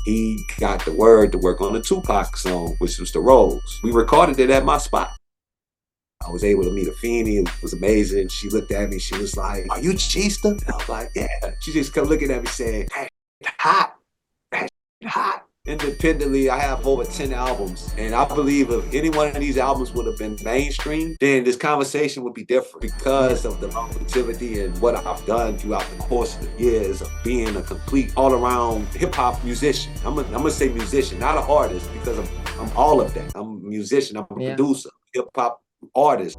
he got the word to work on the Tupac song, which was The Rose. We recorded it at my spot. I was able to meet Afeni. It was amazing. She looked at me. She was like, "Are you Chista?" And I was like, "Yeah." She just kept looking at me saying, "That hot, that hot." Independently, I have over 10 albums. And I believe if any one of these albums would have been mainstream, then this conversation would be different because of the longevity and what I've done throughout the course of the years of being a complete all-around hip-hop musician. I'm gonna say musician, not an artist, because I'm all of that. I'm a musician, I'm a Yeah. producer, hip-hop artist.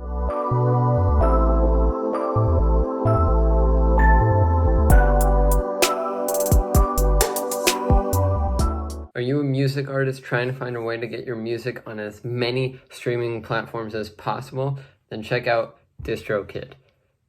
Are you a music artist trying to find a way to get your music on as many streaming platforms as possible? Then check out DistroKid.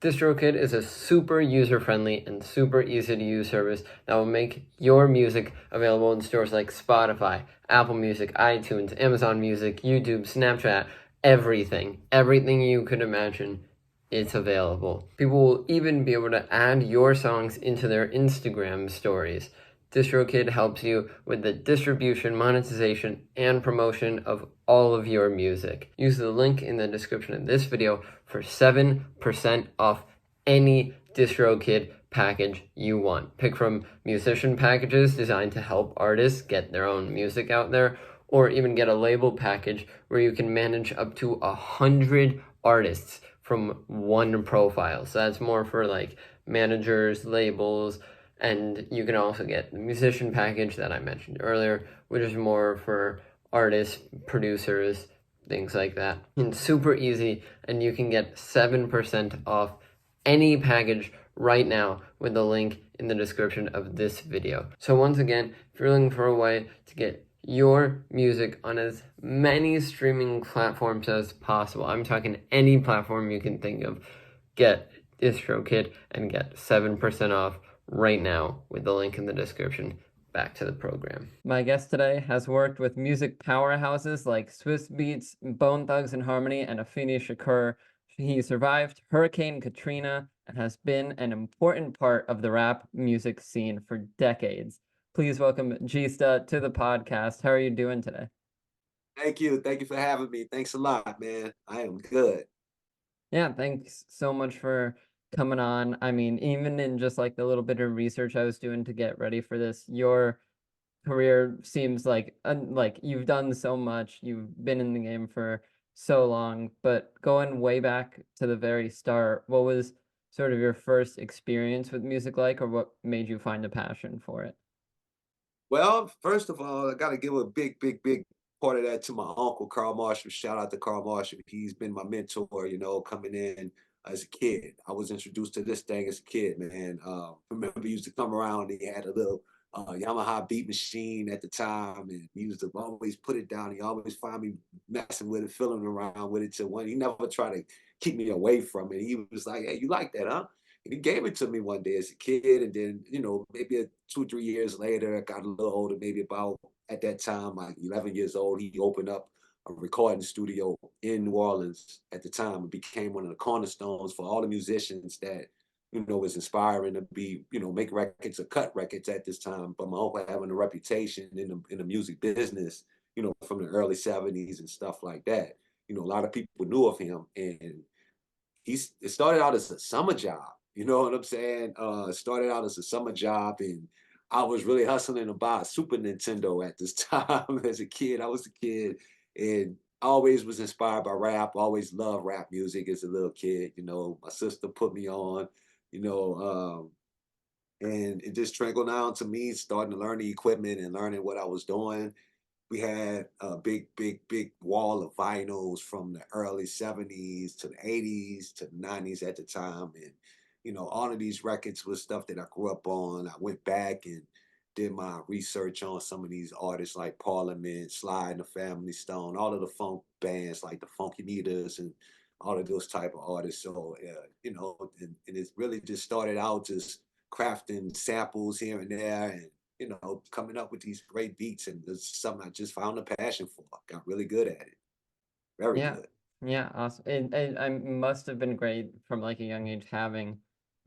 DistroKid is a super user-friendly and super easy-to-use service that will make your music available in stores like Spotify, Apple Music, iTunes, Amazon Music, YouTube, Snapchat, everything. Everything you could imagine, it's available. People will even be able to add your songs into their Instagram stories. DistroKid helps you with the distribution, monetization, and promotion of all of your music. Use the link in the description of this video for 7% off any DistroKid package you want. Pick from musician packages designed to help artists get their own music out there, or even get a label package where you can manage up to 100 artists from one profile. So that's more for like managers, labels, and you can also get the musician package that I mentioned earlier, which is more for artists, producers, things like that. It's super easy, and you can get 7% off any package right now with the link in the description of this video. So once again, if you're looking for a way to get your music on as many streaming platforms as possible, I'm talking any platform you can think of, get DistroKid and get 7% off right now with the link in the description. Back to the program. My guest today has worked with music powerhouses like Swiss Beats, Bone Thugs and Harmony, and Afeni Shakur. He survived Hurricane Katrina and has been an important part of the rap music scene for decades. Please welcome Gista to the podcast. How are you doing today? Thank you. Thank you for having me. Thanks a lot, man. I am good. Yeah, thanks so much for coming on. I mean, even in just like the little bit of research I was doing to get ready for this, your career seems like you've done so much. You've been in the game for so long, but going way back to the very start, what was sort of your first experience with music like, or what made you find a passion for it? Well, first of all, I got to give a big part of that to my uncle, Carl Marshall. Shout out to Carl Marshall. He's been my mentor, coming in as a kid. I was introduced to this thing as a kid, man. Remember, he used to come around and he had a little Yamaha beat machine at the time, and he used to always put it down. He always find me messing with it, fiddling around with it. To one, he never tried to keep me away from it. He was like, "Hey, you like that, huh?" And he gave it to me one day as a kid, and then maybe 2 3 years later, I got a little older, maybe about at that time, like 11 years old. He opened up a recording studio in New Orleans at the time. It became one of the cornerstones for all the musicians that was inspiring to be make records or cut records at this time. But my uncle having a reputation in the music business, from the early '70s and stuff like that. A lot of people knew of him, and it started out as a summer job. You know what I'm saying? It started out as a summer job, and I was really hustling to buy a Super Nintendo at this time as a kid. I was a kid, and I always was inspired by rap. Always loved rap music as a little kid. My sister put me on. You know, and it just trickled down to me starting to learn the equipment and learning what I was doing. We had a big wall of vinyls from the early '70s to the '80s to the '90s at the time. And, all of these records was stuff that I grew up on. I went back and did my research on some of these artists like Parliament, Sly and the Family Stone, all of the funk bands like the Funky Meters and all of those type of artists. So, and it really just started out just crafting samples here and there, and coming up with these great beats, and it's something I just found a passion for. Got really good at it. Very Yeah, good. yeah, awesome. It I must have been great from like a young age having,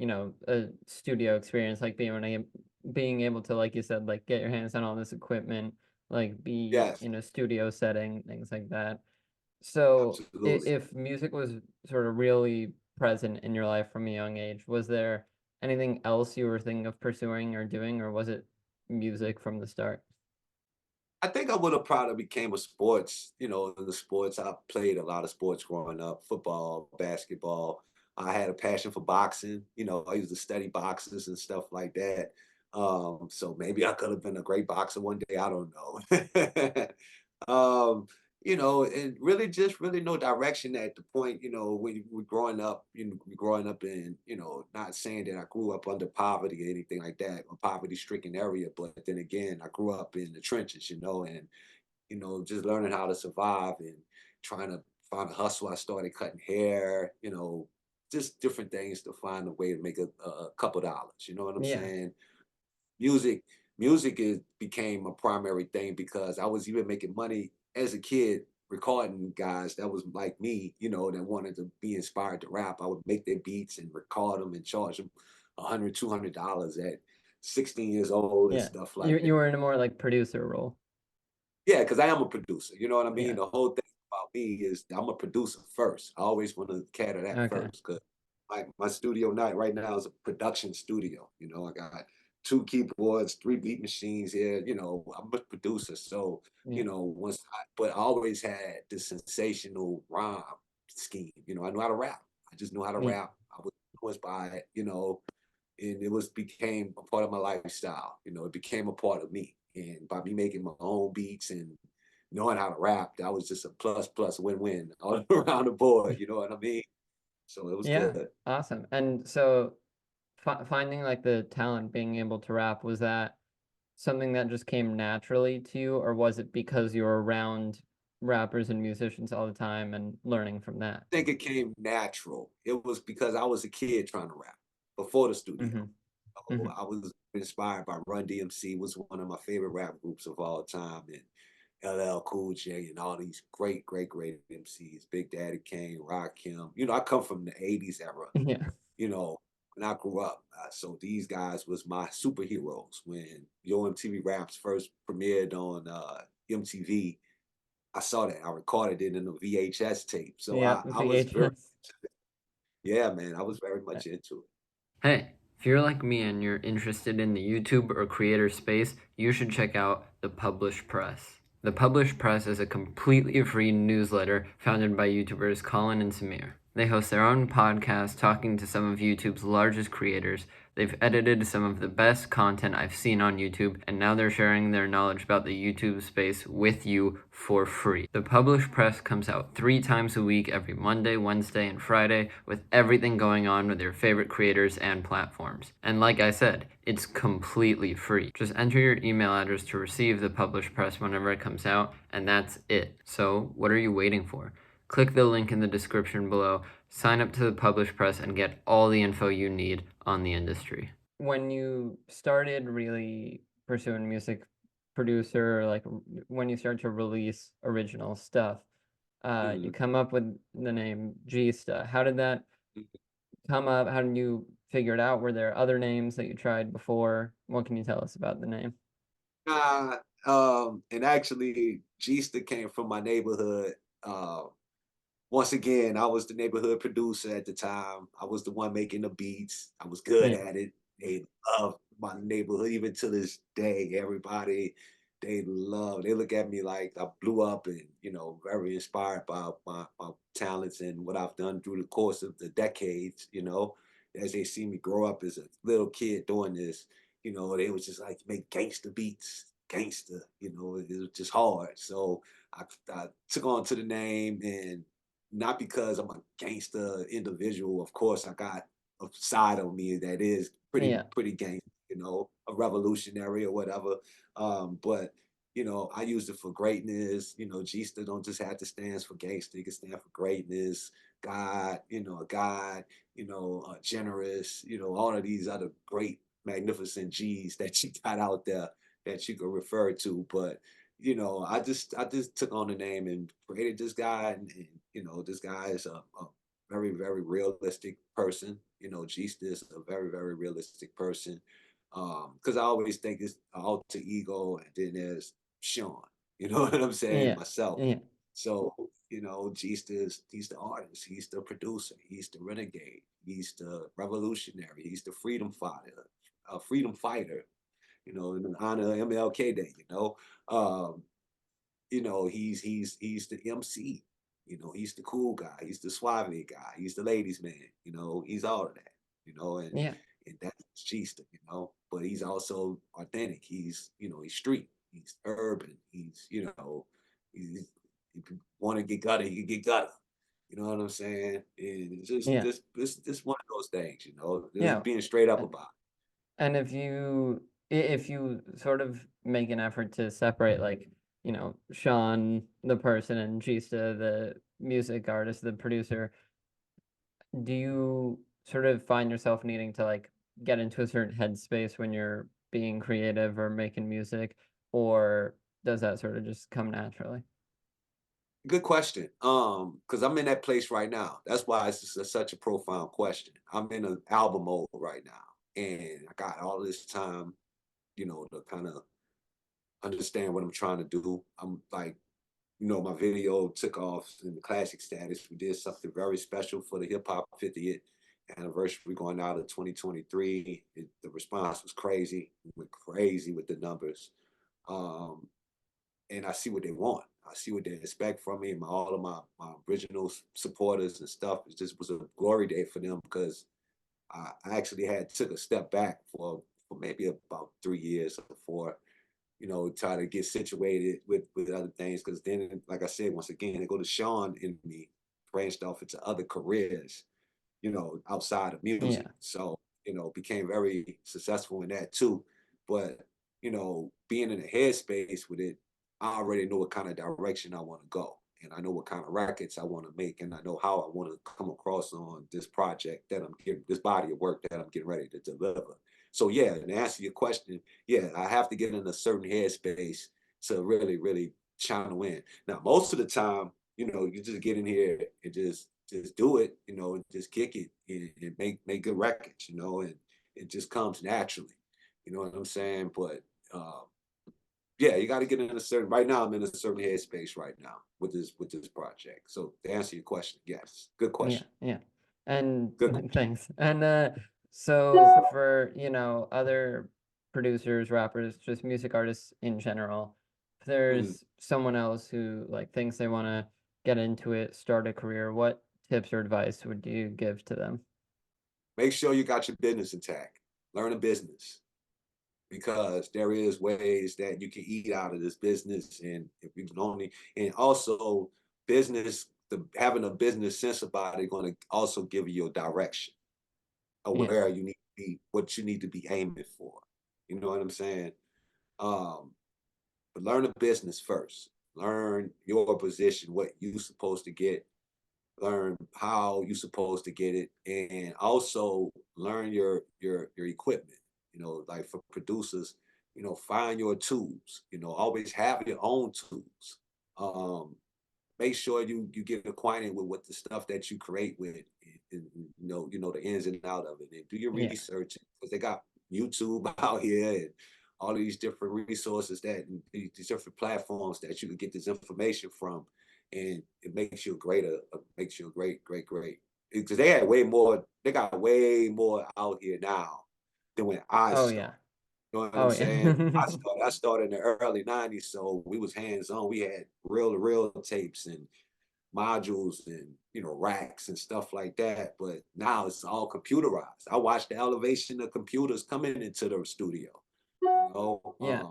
a studio experience, like being being able to, like you said, like get your hands on all this equipment, like be Yes, in a studio setting, things like that. So absolutely. if music was sort of really present in your life from a young age, was there anything else you were thinking of pursuing or doing, or was it music from the start? I think I would have probably became a sports, in the sports. I played a lot of sports growing up, football, basketball. I had a passion for boxing. I used to study boxers and stuff like that. So maybe I could have been a great boxer one day. I don't know. um, and really just really no direction at the point, when you were growing up, growing up in, not saying that I grew up under poverty or anything like that, a poverty stricken area, but then again, I grew up in the trenches, and just learning how to survive and trying to find a hustle. I started cutting hair, just different things to find a way to make a couple dollars. You know what I'm Yeah. saying? music music is became a primary thing because I was even making money as a kid recording guys that was like me, that wanted to be inspired to rap. I would make their beats and record them and charge them $100, $200 at 16 years old and Yeah. stuff You like that. you were in a more like producer role. Yeah, because I am a producer. You know what I mean? Yeah. The whole thing about me is I'm a producer first. I always want to cater that Okay. first because my studio night right now is a production studio. I got two keyboards, three beat machines here. I'm a producer. So, Yeah. but I always had this sensational rhyme scheme. I knew how to rap. I just knew how to Yeah. rap. I was influenced by it, and it was became a part of my lifestyle. It became a part of me. And by me making my own beats and knowing how to rap, that was just a plus plus win win all around the board. You know what I mean? So it was Yeah. good. Awesome. And so finding like the talent, being able to rap, was that something that just came naturally to you, or was it because you were around rappers and musicians all the time and learning from that? I think it came natural. It was because I was a kid trying to rap before the studio. Hmm. Hmm. I was inspired by Run DMC, was one of my favorite rap groups of all time, and LL Cool J and all these great, great, great MCs, Big Daddy Kane, Rakim. I come from the '80s era. Yeah. You know, when I grew up, so these guys was my superheroes. When Yo MTV Raps first premiered on MTV, I saw that. I recorded it in a VHS tape. So Yeah. I was very, VHS. yeah, man, I was very much into it. Hey, if you're like me and you're interested in the YouTube or creator space, you should check out The Published Press. The Published Press is a completely free newsletter founded by YouTubers Colin and Samir. They host their own podcast talking to some of YouTube's largest creators. They've edited some of the best content I've seen on YouTube, and now they're sharing their knowledge about the YouTube space with you for free. The Published Press comes out 3 times a week, every Monday, Wednesday, and Friday, with everything going on with your favorite creators and platforms. And like I said, it's completely free. Just enter your email address to receive the Published Press whenever it comes out, and that's it. So, what are you waiting for? Click the link in the description below, sign up to the Published Press, and get all the info you need on the industry. When you started really pursuing music producer, like when you start to release original stuff, you Mhm. come up with the name Gista. How did that come up? How did you figure it out? Were there other names that you tried before? What can you tell us about the name? Nah, and actually, Gista came from my neighborhood. Uh, Once again, I was the neighborhood producer at the time. I was the one making the beats. I was good Yeah. at it. They love my neighborhood even to this day. Everybody, they look at me like I blew up and, very inspired by my talents and what I've done through the course of the decades, as they see me grow up as a little kid doing this, they was just like make gangster beats, gangster, it was just hard. So I took on to the name and not because I'm a gangster individual. Of course, I got a side of me that is Yeah. pretty gangster, a revolutionary or whatever. But I used it for greatness. Gista don't just have to stand for gangster; it can stand for greatness, God. A God. Generous. All of these other great, magnificent G's that you got out there that you could refer to. But I just took on the name and created this guy, and this guy is a very, very realistic person. Gista is a very, very realistic person. Because I always think it's an alter ego, and then there's Sean. You know what I'm saying? Yeah. Myself. Yeah. So, he's the artist, he's the producer, he's the renegade, he's the revolutionary, he's the freedom fighter, in honor of MLK Day, Um, he's the MC, he's the cool guy, he's the suave guy, he's the ladies man, he's all of that, Yeah. and that's Gista, but he's also authentic. He's street, he's urban, he's if you want to get gutter, you can get gutter. You know what I'm saying? And it's just Yeah. this one of those things, just Yeah. being straight up about And if you sort of make an effort to separate, like, Sean the person and Gista the music artist, the producer, do you sort of find yourself needing to, like, get into a certain headspace when you're being creative or making music, or does that sort of just come naturally? it. Good question. Because I'm in that place right now. That's why it's just such a profound question. I'm in an album mode right now, and I got all this time, to kind of understand what I'm trying to do. I'm like, my video took off in the classic status. We did something very special for the hip hop 50th anniversary going out of 2023. The response was crazy. We went crazy with the numbers. Um, and I see what they want. I see what they expect from me. All of my original supporters and stuff. It just was a glory day for them because I actually had took a step back for maybe about 3 years or 4, try to get situated with other things. Because then, like I said, once again, they go to Sean and me branched off into other careers, outside of music. Yeah. So, became very successful in that too. But, being in a headspace with it, I already know what kind of direction I want to go. And I know what kind of records I want to make, and I know how I want to come across on this project that I'm getting, this body of work that I'm getting ready to deliver. So yeah, and to answer your question, yeah, I have to get in a certain headspace to really, really channel in. Now, most of the time, you just get in here and just do it, and just kick it and make good records, and it just comes naturally. You know what I'm saying? But yeah, you got to get in a certain. Right now, I'm in a certain headspace right now with this project. So to answer your question, yes, good Yeah, question. yeah. And Good question. thanks. And so for, other producers, rappers, just music artists in general, if Mhm. there's someone else who, like, thinks they want to get into it, start a career, what tips or advice would you give to them? Make sure you got your business intact. Learn a business, because there is ways that you can eat out of this business, and if you can only, and also having a business sense about it, going to also give you a direction of Yeah. where you need to be, what you need to be aiming for. You know what I'm saying? um but learn a business first. Learn your position, what you supposed to get. Learn how you supposed to get it, and also learn your equipment. Like for producers, find your tools. Always have your own tools. um Make sure you get acquainted with what the stuff that you create with, and the ins and out of it, and do your Yeah. research, because they got YouTube out here and all of these different resources, that and these different platforms that you can get this information from, and it makes you a makes you a great, because they got way more out here now than when I Oh, started. yeah. You know what I'm Oh, saying? yeah. I started in the early '90s, so we was hands on. We had reel to reel tapes and modules and racks and stuff like that. But now it's all computerized. I watched the elevation of computers coming into the studio. You know, Yeah.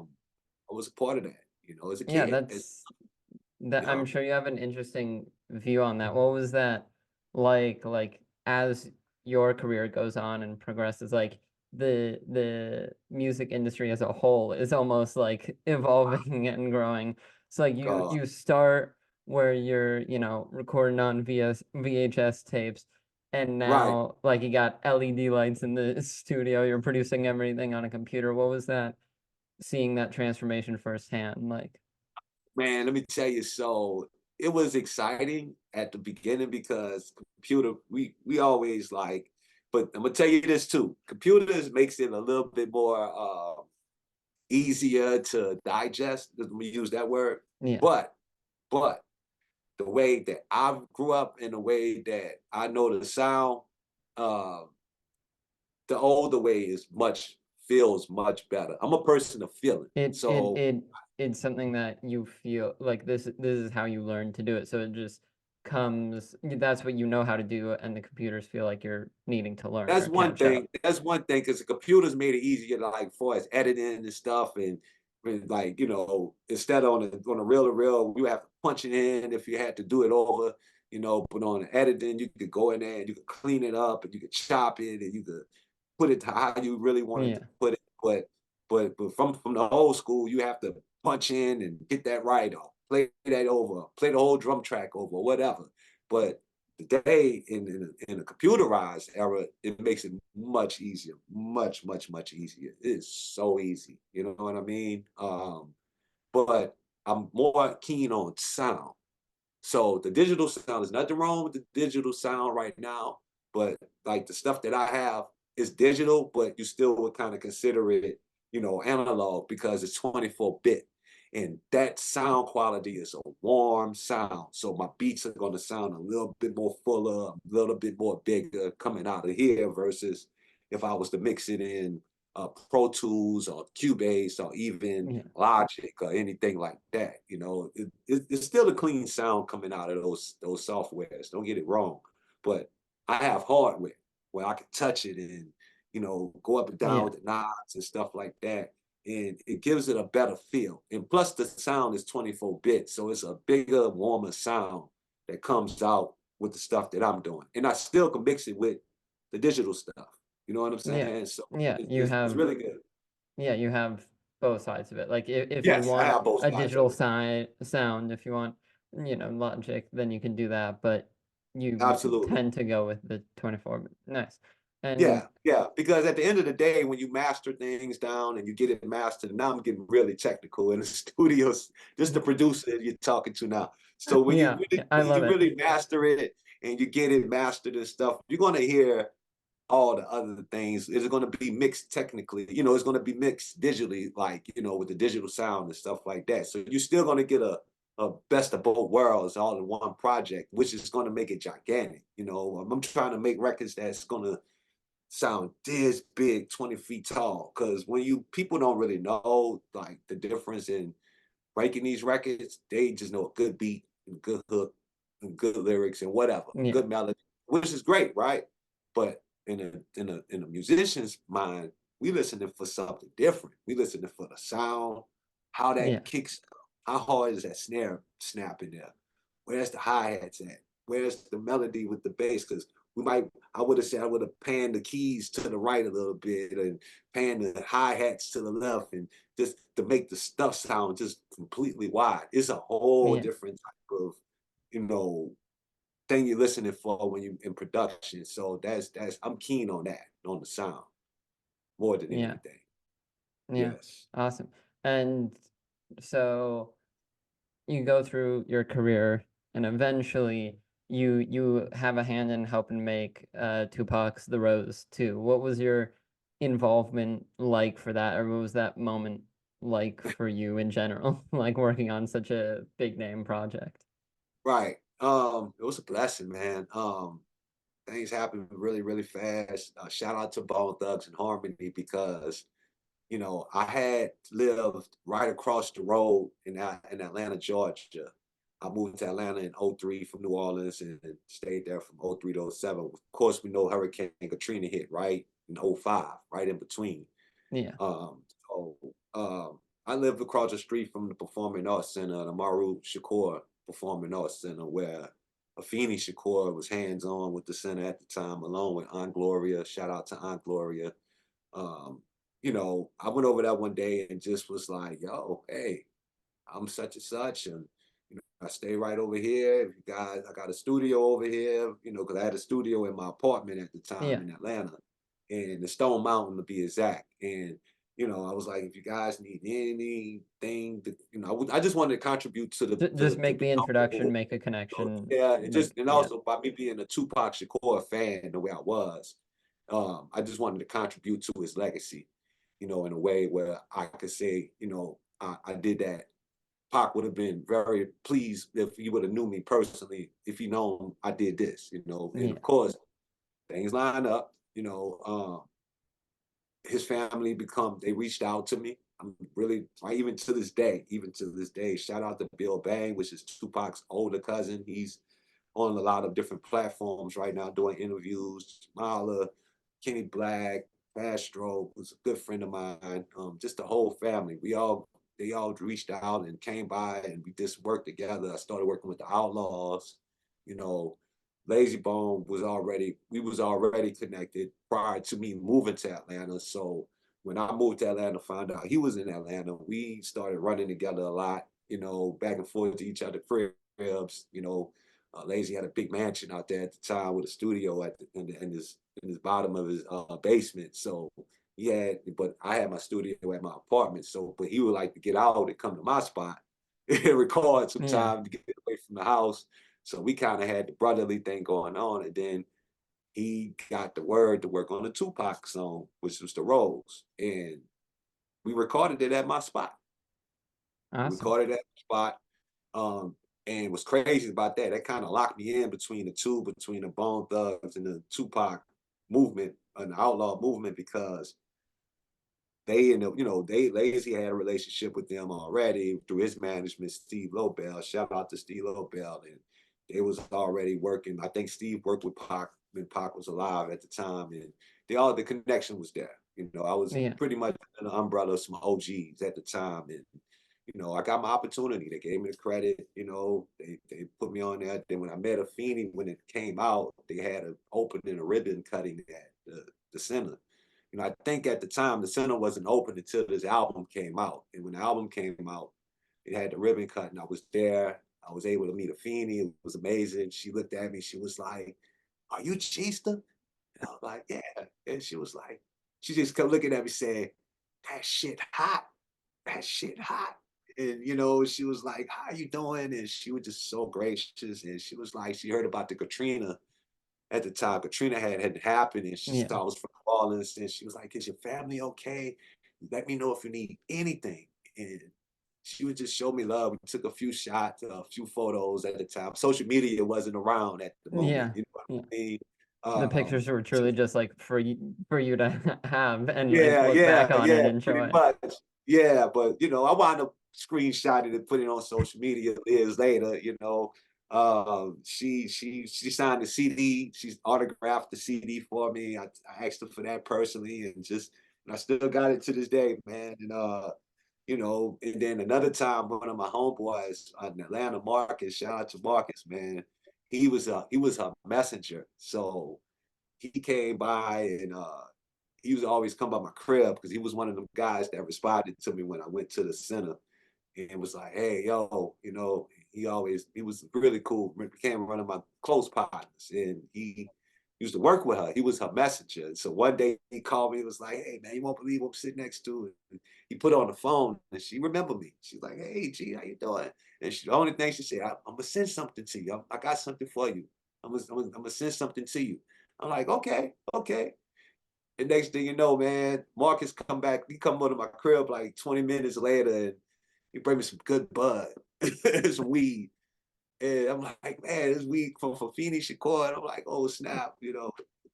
I was a part of that. As a Yeah, kid, as that I'm young. sure you have an interesting view on that. What was that like as your career goes on and progresses, like the music industry as a whole is almost like evolving and growing. So like God, you start where you're, recording on VHS tapes, and right, now like you got LED lights in the studio, you're producing everything on a computer. What was that, seeing that transformation firsthand, like? man. Let me tell you. So it was exciting at the beginning because computer. We always like But I'm gonna tell you this too. Computers makes it a little bit more easier to digest. Let me use that word. Yeah. But but the way that I grew up and the way that I know the sound, uh, the older way is much feels much better. I'm a person of feeling. It it So it it's something that you feel like this is how you learn to do it. So it just comes that's what you know how to do, and the computers feel like you're needing to learn that's or one catch thing. up. That's one thing because the computers made it easier to like for us editing and stuff and like instead on a reel to reel we would have to punch it in if you had to do it over. But on editing you could go in there and you could clean it up and you could chop it and you could put it to how you really wanted to Yeah. put it. But from the old school, you have to punch in and get that right or play that over, play the whole drum track over, whatever. But today in a computerized era, it makes it much easier, much easier. It is so easy. You know what I mean? But I'm more keen on sound. So the digital sound, there's nothing wrong with the digital sound right now, but like the stuff that I have is digital, but you still would kind of consider it, analog because it's 24-bit. And that sound quality is a warm sound. So my beats are going to sound a little bit more fuller, a little bit more bigger coming out of here versus if I was to mix it in Pro Tools or Cubase or even Yeah. Logic or anything like that. It's still a clean sound coming out of those softwares. Don't get it wrong, but I have hardware where I can touch it and go up and down Yeah. with the knobs and stuff like that, and it gives it a better feel. And plus, the sound is 24-bit, so it's a bigger, warmer sound that comes out with the stuff that I'm doing, and I still can mix it with the digital stuff. You know what I'm Yeah. saying? So Yeah. it's really good. Yeah, you have both sides of it. Like if you Yes, I want have both a sides of digital it. sound, if you want, Logic, then you can do that, but you Absolutely. tend to go with the 24. Nice. And Yeah, yeah. Because at the end of the day, when you master things down and you get it mastered, and now I'm getting really technical in the studios, just the producer that you're talking to now. So when you yeah, really I love it. master it and you get it mastered and stuff, you're gonna hear all the other things. It's gonna be mixed technically, it's gonna be mixed digitally, like, with the digital sound and stuff like that. So you're still gonna get a best of both worlds all in one project, which is gonna make it gigantic. I'm trying to make records that's gonna sound this big, 20 feet tall. Cause when people don't really know like the difference in breaking these records, they just know a good beat and good hook and good lyrics and whatever, Yeah, good melody, which is great, right? But in a musician's mind, we listening for something different. We listening for the sound, how yeah, that kicks, how hard is that snare snap in there? Where's the hi-hats at? Where's the melody with the bass? Because I would have said I would have panned the keys to the right a little bit and panned the hi-hats to the left and just to make the stuff sound just completely wide. It's a whole yeah, different type of, you know, thing you're listening for when you in production. So that's I'm keen on that, on the sound more than yeah, anything. yeah. Yes. Awesome. And so you go through your career and eventually you have a hand in helping make Tupac's The Rose too. What was your involvement like for that, or what was that moment like for you in general, like working on such a big name project? Right. It was a blessing, man. Things happen really, really fast. Shout out to Bone Thugs and Harmony because I had lived right across the road in Atlanta, Georgia. I moved to Atlanta in '03 from New Orleans and stayed there from '03 to '07. Of course, we know Hurricane Katrina hit right in '05, right in between. Yeah, So I lived across the street from the Performing Arts Center, the Maru Shakur Performing Arts Center, where Afeni Shakur was hands-on with the center at the time, along with Aunt Gloria. Shout out to Aunt Gloria. Um, I went over there one day and just was like, yo, hey, I'm such and such. And, I stay right over here. If you guys, I got a studio over here, because I had a studio in my apartment at the time yeah. in Atlanta in the Stone Mountain to be exact. And, I was like, if you guys need anything, I just wanted to contribute to Just to make the become the introduction, whole, make a connection, yeah, make and yeah, also by me being a Tupac Shakur fan the way I was, I just wanted to contribute to his legacy, in a way where I could say, I did that. Pac would have been very pleased if he would have knew me personally, if he known I did this, and Yeah. of course things line up, his family they reached out to me. I'm really, even to this day, shout out to Bill Bang, which is Tupac's older cousin. He's on a lot of different platforms right now doing interviews. Mala, Kenny Black, Astro was a good friend of mine. Just the whole family. They all reached out and came by and we just worked together. I started working with the Outlaws, you know, Layzie Bone we was already connected prior to me moving to Atlanta. So when I moved to Atlanta, found out he was in Atlanta, we started running together a lot, back and forth to each other cribs, Layzie had a big mansion out there at the time with a studio in his bottom of his basement. So but I had my studio at my apartment. So, but he would like to get out and come to my spot and record Yeah. sometime to get away from the house. So we kind of had the brotherly thing going on. And then he got the word to work on the Tupac song, which was The Rose. And we recorded it at my spot. We Awesome. recorded at the spot. Um, and what's crazy about that, that kind of locked me in between between the Bone Thugs and the Tupac movement and the outlaw movement because they ended up, they Lazy had a relationship with them already through his management, Steve Lobel. Shout out to Steve Lobel. And they was already working. I think Steve worked with Pac when Pac was alive at the time. And the connection was there. I was Yeah. pretty much under the umbrella of some OGs at the time. And I got my opportunity. They gave me the credit. They put me on there. Then when I met Afeni, when it came out, they had an opening, a ribbon cutting at the center. I think at the time the center wasn't open until this album came out. And when the album came out, it had the ribbon cut, and I was there. I was able to meet Afeni. It was amazing. She looked at me. She was like, "Are you Chista?" And I was like, "Yeah." And she was like, she just kept looking at me saying, "That shit hot. That shit hot." And she was like, "How you doing?" And she was just so gracious. And she was like, she heard about the Katrina at the time. Katrina had happened, and she Yeah. saw I was from New Orleans, and she was like, "Is your family okay? Let me know if you need anything." And she would just show me love. We took a few shots, a few photos at the time. Social media wasn't around at the moment. Yeah. You know what Yeah. I mean? The pictures were So truly just like for you to have and like yeah, look back on yeah, and pretty enjoy. much. Yeah, but I wound up screenshotting and putting it on social media years later. She signed the CD. She's autographed the CD for me. I asked her for that personally, and I still got it to this day, man. And then another time, one of my homeboys in Atlanta, Marcus, shout out to Marcus, man. He was her messenger. So he came by and he was always come by my crib because he was one of them guys that responded to me when I went to the center and was like, "Hey, yo," he was really cool. Became one of my close partners, and he used to work with her. He was her messenger. And so one day he called me. He was like, "Hey, man, you won't believe who I'm sitting next to." And he put her on the phone, and she remembered me. She's like, "Hey, G, how you doing?" And the only thing she said, "I'm gonna send something to you. I got something for you. I'm gonna send something to you." I'm like, "Okay, okay." And next thing you know, man, Marcus come back. He come over to my crib like 20 minutes later, and he bring me some good bud, some weed. And I'm like, man, this weed from Feeney Shakur. And I'm like, oh snap,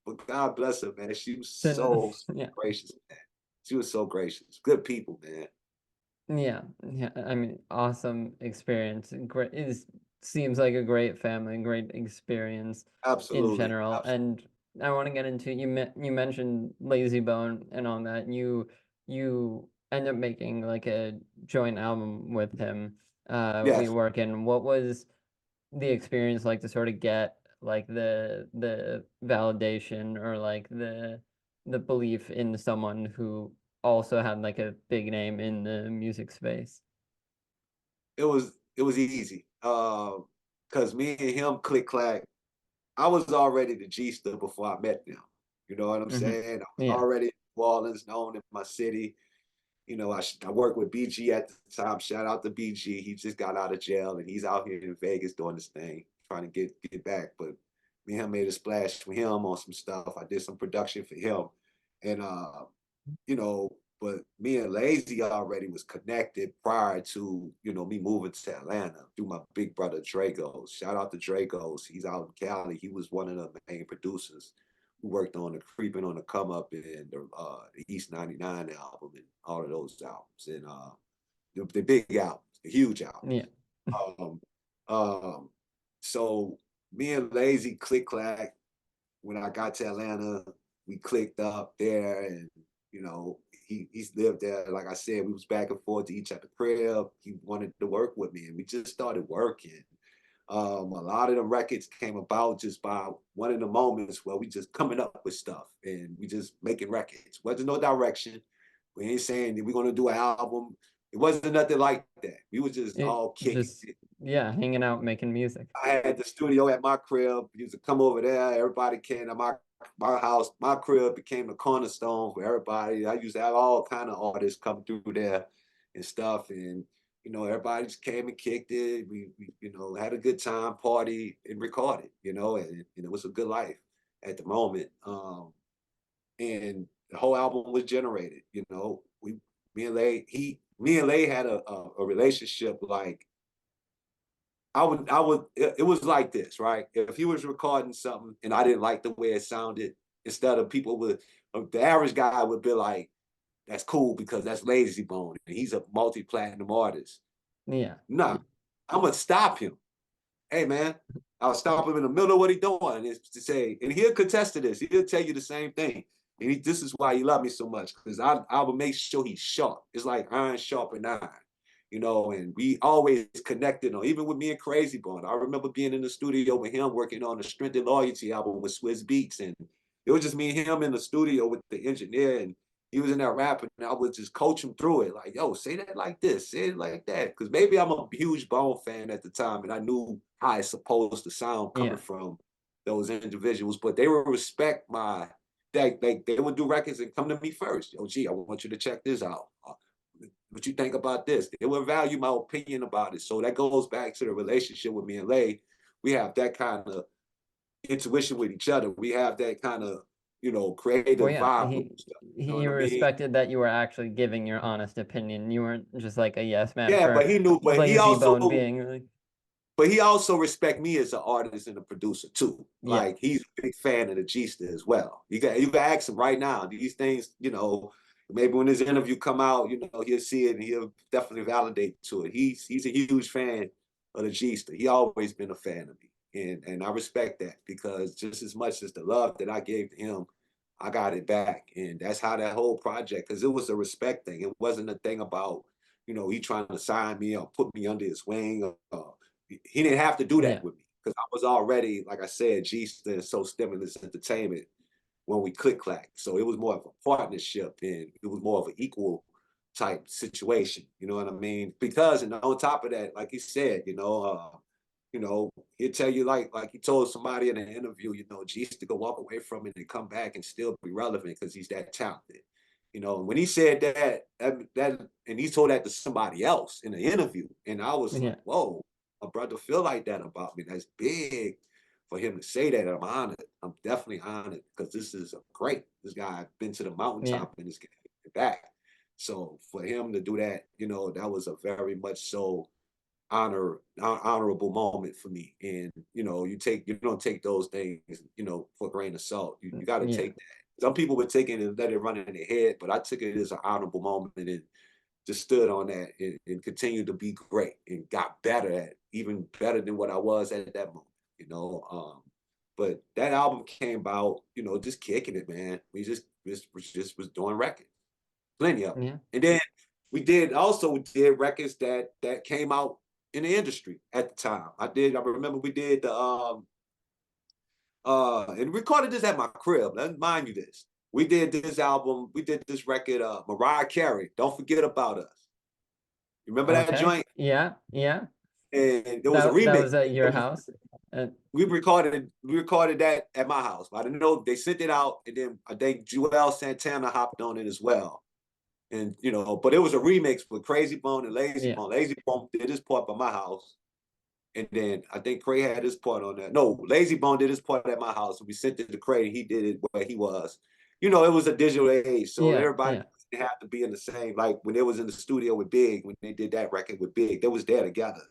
But God bless her, man. She was so Yeah. gracious, man. She was so gracious. Good people, man. Yeah, yeah. I mean, awesome experience. Great. Seems like a great family, great experience in Absolutely, general. absolutely. And I want to get into you mentioned Lazy Bone and all that. You end up making like a joint album with him. We Yes, work in. What was the experience like to sort of get like the validation or like the belief in someone who also had like a big name in the music space? it was easy. Cause me and him click clack. I was already the G star before I met them. You know what I'm Hmm. saying? I was Yeah. already in New Orleans, known in my city. I worked with BG at the time. Shout out to BG. He just got out of jail and he's out here in Vegas doing this thing, trying to get back. But Me and him made a splash with him on some stuff. I did some production for him, and you know, but me and Layzie already was connected prior to, me moving to Atlanta through my big brother Dragos. Shout out to Dragos. He's out in Cali. He was one of the main producers who worked on the Creeping on the Come Up and the East 99 album and all of those albums. And the big albums, the huge albums. Yeah. Um, um, so me and Layzie click clack when I got to Atlanta. We clicked up there, and he's lived there. Like I said, we was back and forth to each other's crib. He wanted to work with me, and we just started working. A lot of the records came about just by one of the moments where we just coming up with stuff and we just making records. Wasn't no direction. We ain't saying that we're gonna do an album. It wasn't nothing like that. We was just It all kicking just, it. yeah, hanging out, making music. I had the studio at my crib. We used to come over there. Everybody came to my house. My crib became the cornerstone for everybody. I used to have all kind of artists come through there and stuff. And everybody just came and kicked it. We had a good time, party, and recorded. And it was a good life at the moment. And the whole album was generated. Me and Lay had a relationship like it was like this, right? If he was recording something and I didn't like the way it sounded, instead of the average guy would be like, that's cool because that's Layzie Bone and he's a multi-platinum artist. Yeah. Nah, I'm gonna stop him. Hey man, I'll stop him in the middle of what he's doing and to say, and he'll contest to this. He'll tell you the same thing. And this is why he loved me so much, because I will make sure he's sharp. It's like iron sharpened iron. And we always connected on, even with me and Crazy Bone. I remember being in the studio with him working on the Strength and Loyalty album with Swiss Beats. And it was just me and him in the studio with the engineer, and he was in there rapping, and I would just coach him through it. Like, yo, say that like this, say it like that. Because maybe I'm a huge Bone fan at the time, and I knew how it's supposed to sound coming Yeah. from those individuals, but they would respect they would do records and come to me first. Yo, G, I want you to check this out. What you think about this? They will value my opinion about it. So that goes back to the relationship with me and Lay. We have that kind of intuition with each other. We have that kind of, Well, creative yeah, vibe with he each other. You know he what I mean? respected that you were actually giving your honest opinion. You weren't just like a yes man Yeah, for but he knew, Lazy Bone being like, but he also respect me as an artist and a producer too. yeah, Like he's a big fan of the Gista as well. You can ask him right now. These things, maybe when his interview come out, he'll see it and he'll definitely validate to it. He's a huge fan of the Gista. He always been a fan of me. And I respect that because just as much as the love that I gave to him, I got it back. And that's how that whole project, because it was a respect thing. It wasn't a thing about, he trying to sign me or put me under his wing or he didn't have to do yeah, that with me because I was already, like I said, G-Sta and So Stimulus Entertainment when we click clack. So it was more of a partnership and it was more of an equal type situation. You know what I mean? Because and on top of that, like he said, he'll tell you like he told somebody in an interview, G-Sta could walk away from it and come back and still be relevant because he's that talented. And when he said that, and he told that to somebody else in an interview, and I was yeah, like, whoa, a brother feel like that about me. That's big for him to say that. I'm honored. I'm definitely honored because this is great. This guy been to the yeah, mountaintop and is getting back. So for him to do that, that was a very much so honorable moment for me. And you don't take those things, for a grain of salt. You got to yeah, take that. Some people would take it and let it run in their head, but I took it as an honorable moment and just stood on that and continued to be great and got better at even better than what I was at that moment. But that album came about, just kicking it, man. We just was doing records, plenty of them. yeah. And then we did records that came out in the industry at the time. I remember we did the and recorded this at my crib. Let's mind you this. We did this record, Mariah Carey, Don't Forget About Us. You remember that Okay, joint? yeah, yeah. And there was a That remix. was at your house. Uh, We recorded that at my house. I didn't know they sent it out, and then I think Joel Santana hopped on it as well. And but it was a remix with Crazy Bone and Lazy yeah, Bone. Lazy Bone did his part by my house, And then I think Cray had his part on that. No, Layzie Bone did his part at my house. We sent it to Cray. He did it where he was. You know, it was a digital age, so Yeah, everybody yeah, didn't have to be in the same. Like when they was in the studio with Big, when they did that record with Big, they was there together.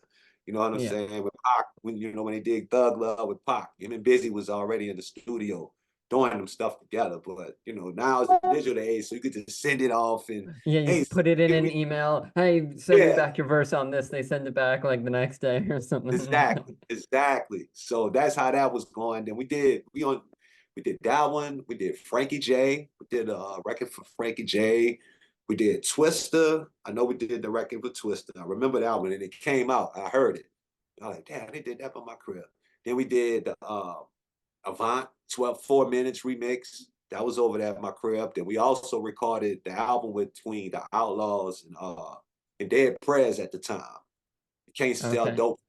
You know what I'm yeah, saying? With Pac, when you know when they did Thug Love with Pac, him and Busy was already in the studio doing them stuff together. But you know, now it's a digital age, so you could just send it off and yeah. You hey, could put it in give an me email. Hey, send me yeah. back your verse on this. They send it back like the next day or something. Exactly, exactly. So that's how that was going. Then we did that one. We did Frankie J. We did a record for Frankie J. We did Twister. I know we did the record for Twister. I remember that one, and it came out. I heard it. I was like, damn, they did that by my crib. Then we did the Avant 12 4 minutes remix. That was over there at my crib. Then we also recorded the album between the Outlaws and Dead Prez at the time. You can't sell Okay. dope.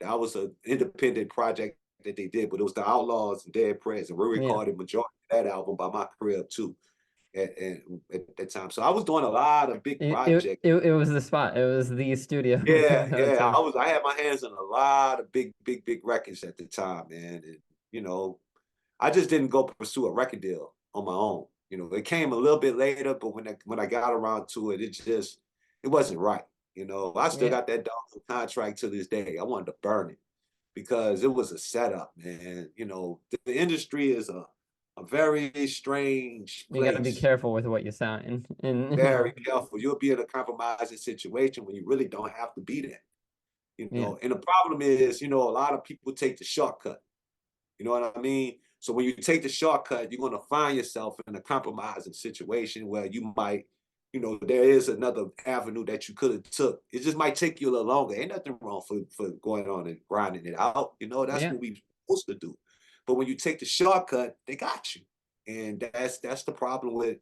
That was an independent project that they did, but it was the Outlaws and Dead Prez, and we Yeah. recorded majority of that album by my crib too at that time. So I was doing a lot of big projects. It was the spot. It was the studio Yeah, yeah. to I had my hands on a lot of big records at the time, man. And you know, I just didn't go pursue a record deal on my own. You know, it came a little bit later, but when I got around to it, it wasn't right. You know, I still yeah, got that dog contract to this day. I wanted to burn it because it was a setup, man. You know, the industry is a very strange you got to be place. careful with what you sign. Very And careful. You'll be in a compromising situation when you really don't have to be there. You yeah, know, and the problem is, you know, a lot of people take the shortcut. You know what I mean? So when you take the shortcut, you're going to find yourself in a compromising situation where you might, you know, there is another avenue that you could have took. It just might take you a little longer. Ain't nothing wrong for going on and grinding it out. You know, that's yeah, what we supposed to do. But when you take the shortcut, they got you, and that's the problem with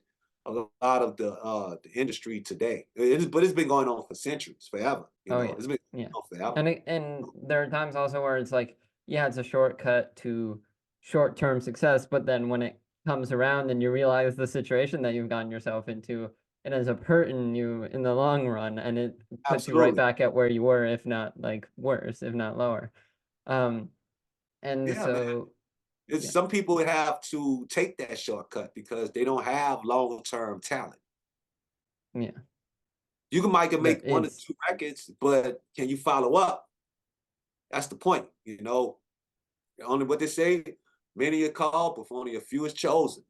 a lot of the industry today. But it's been going on for centuries, forever. You oh know, yeah, it's been yeah. going on forever. And there are times also where it's like, yeah, it's a shortcut to short-term success, but then when it comes around and you realize the situation that you've gotten yourself into, it ends up hurting you in the long run, and it puts you right Absolutely. back at where you were, if not like worse, if not lower. Um, and Yeah, man. so It's yeah, some people have to take that shortcut because they don't have long-term talent. yeah, Might can that make one or it's two records, but can you follow up? That's the point. You know, only what they say, many are called, but only a few is chosen.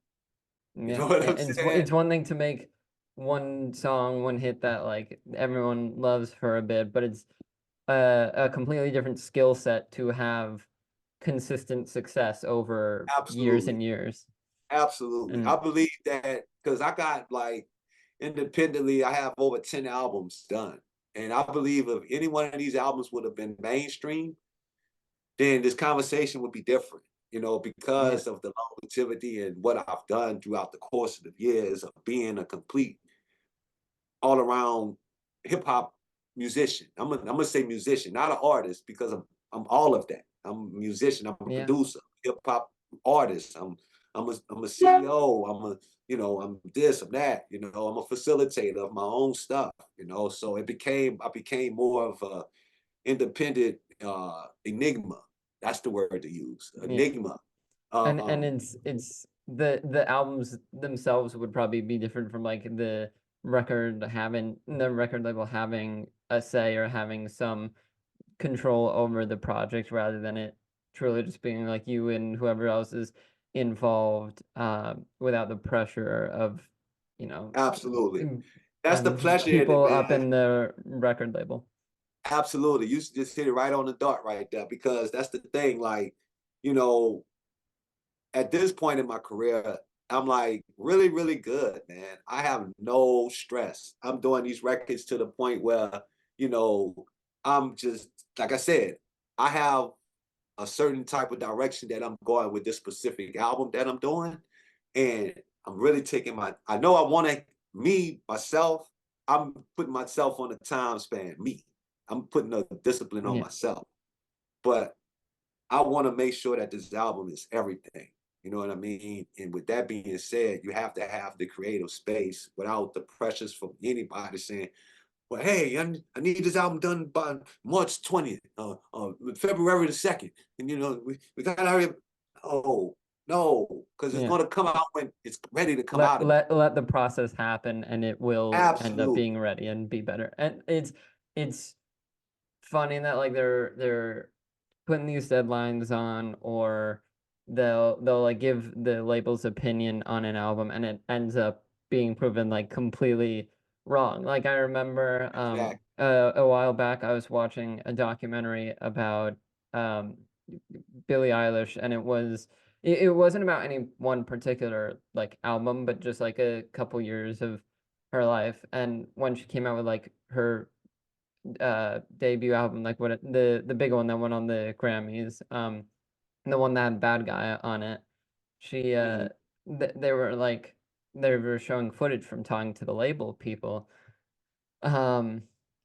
You know yeah, what I'm and saying? it's one thing to make one song, one hit that like everyone loves for a bit, but it's a completely different skill set to have consistent success over years Absolutely. and years. Absolutely. I And believe that because I got like independently, I have over 10 albums done. And I believe if any one of these albums would have been mainstream, then this conversation would be different, you know, yeah, because of the longevity and what I've done throughout the course of the years of being a complete all around hip hop musician. I'm gonna say musician, not an artist, because I'm all of that. I'm a musician, I'm a yeah, producer, hip hop artist. I'm a CEO, I'm this, I'm that, you know, I'm a facilitator of my own stuff, you know. So I became more of a independent enigma. That's the word to use. yeah. Enigma. And Um, it's the albums themselves would probably be different from like the record label having a say or having some control over the project rather than it truly just being like you and whoever else is involved without the pressure of you know absolutely. mm, That's the pleasure in it, people up man. in the record label. Absolutely. You just hit it right on the dot right there because that's the thing. Like, you know, at this point in my career, I'm like really, really good, man. I have no stress. I'm doing these records to the point where, you know, I'm just, like I said, I have a certain type of direction that I'm going with this specific album that I'm doing. And I'm really taking I know I want to, myself, I'm putting myself on a time span, me. I'm putting a discipline on Yeah, myself. But I want to make sure that this album is everything. You know what I mean? And with that being said, you have to have the creative space without the pressures from anybody saying, Well, hey, I need this album done by March 20th, February the 2nd. And we gotta hurry up. Oh, no, because it's Yeah. gonna come out when it's ready to come Let out of me. let the process happen, and it will end up Absolutely. being ready and be better. And it's funny that like they're putting these deadlines on, or they'll like give the label's opinion on an album, and it ends up being proven like completely wrong. Like I remember Exactly. a while back I was watching a documentary about um Billie Eilish, and it wasn't about any one particular like album, but just like a couple years of her life. And when she came out with like her debut album, like the big one that went on the Grammys, the one that had Bad Guy on it, she Mhm. they were like they were showing footage from talking to the label people, um,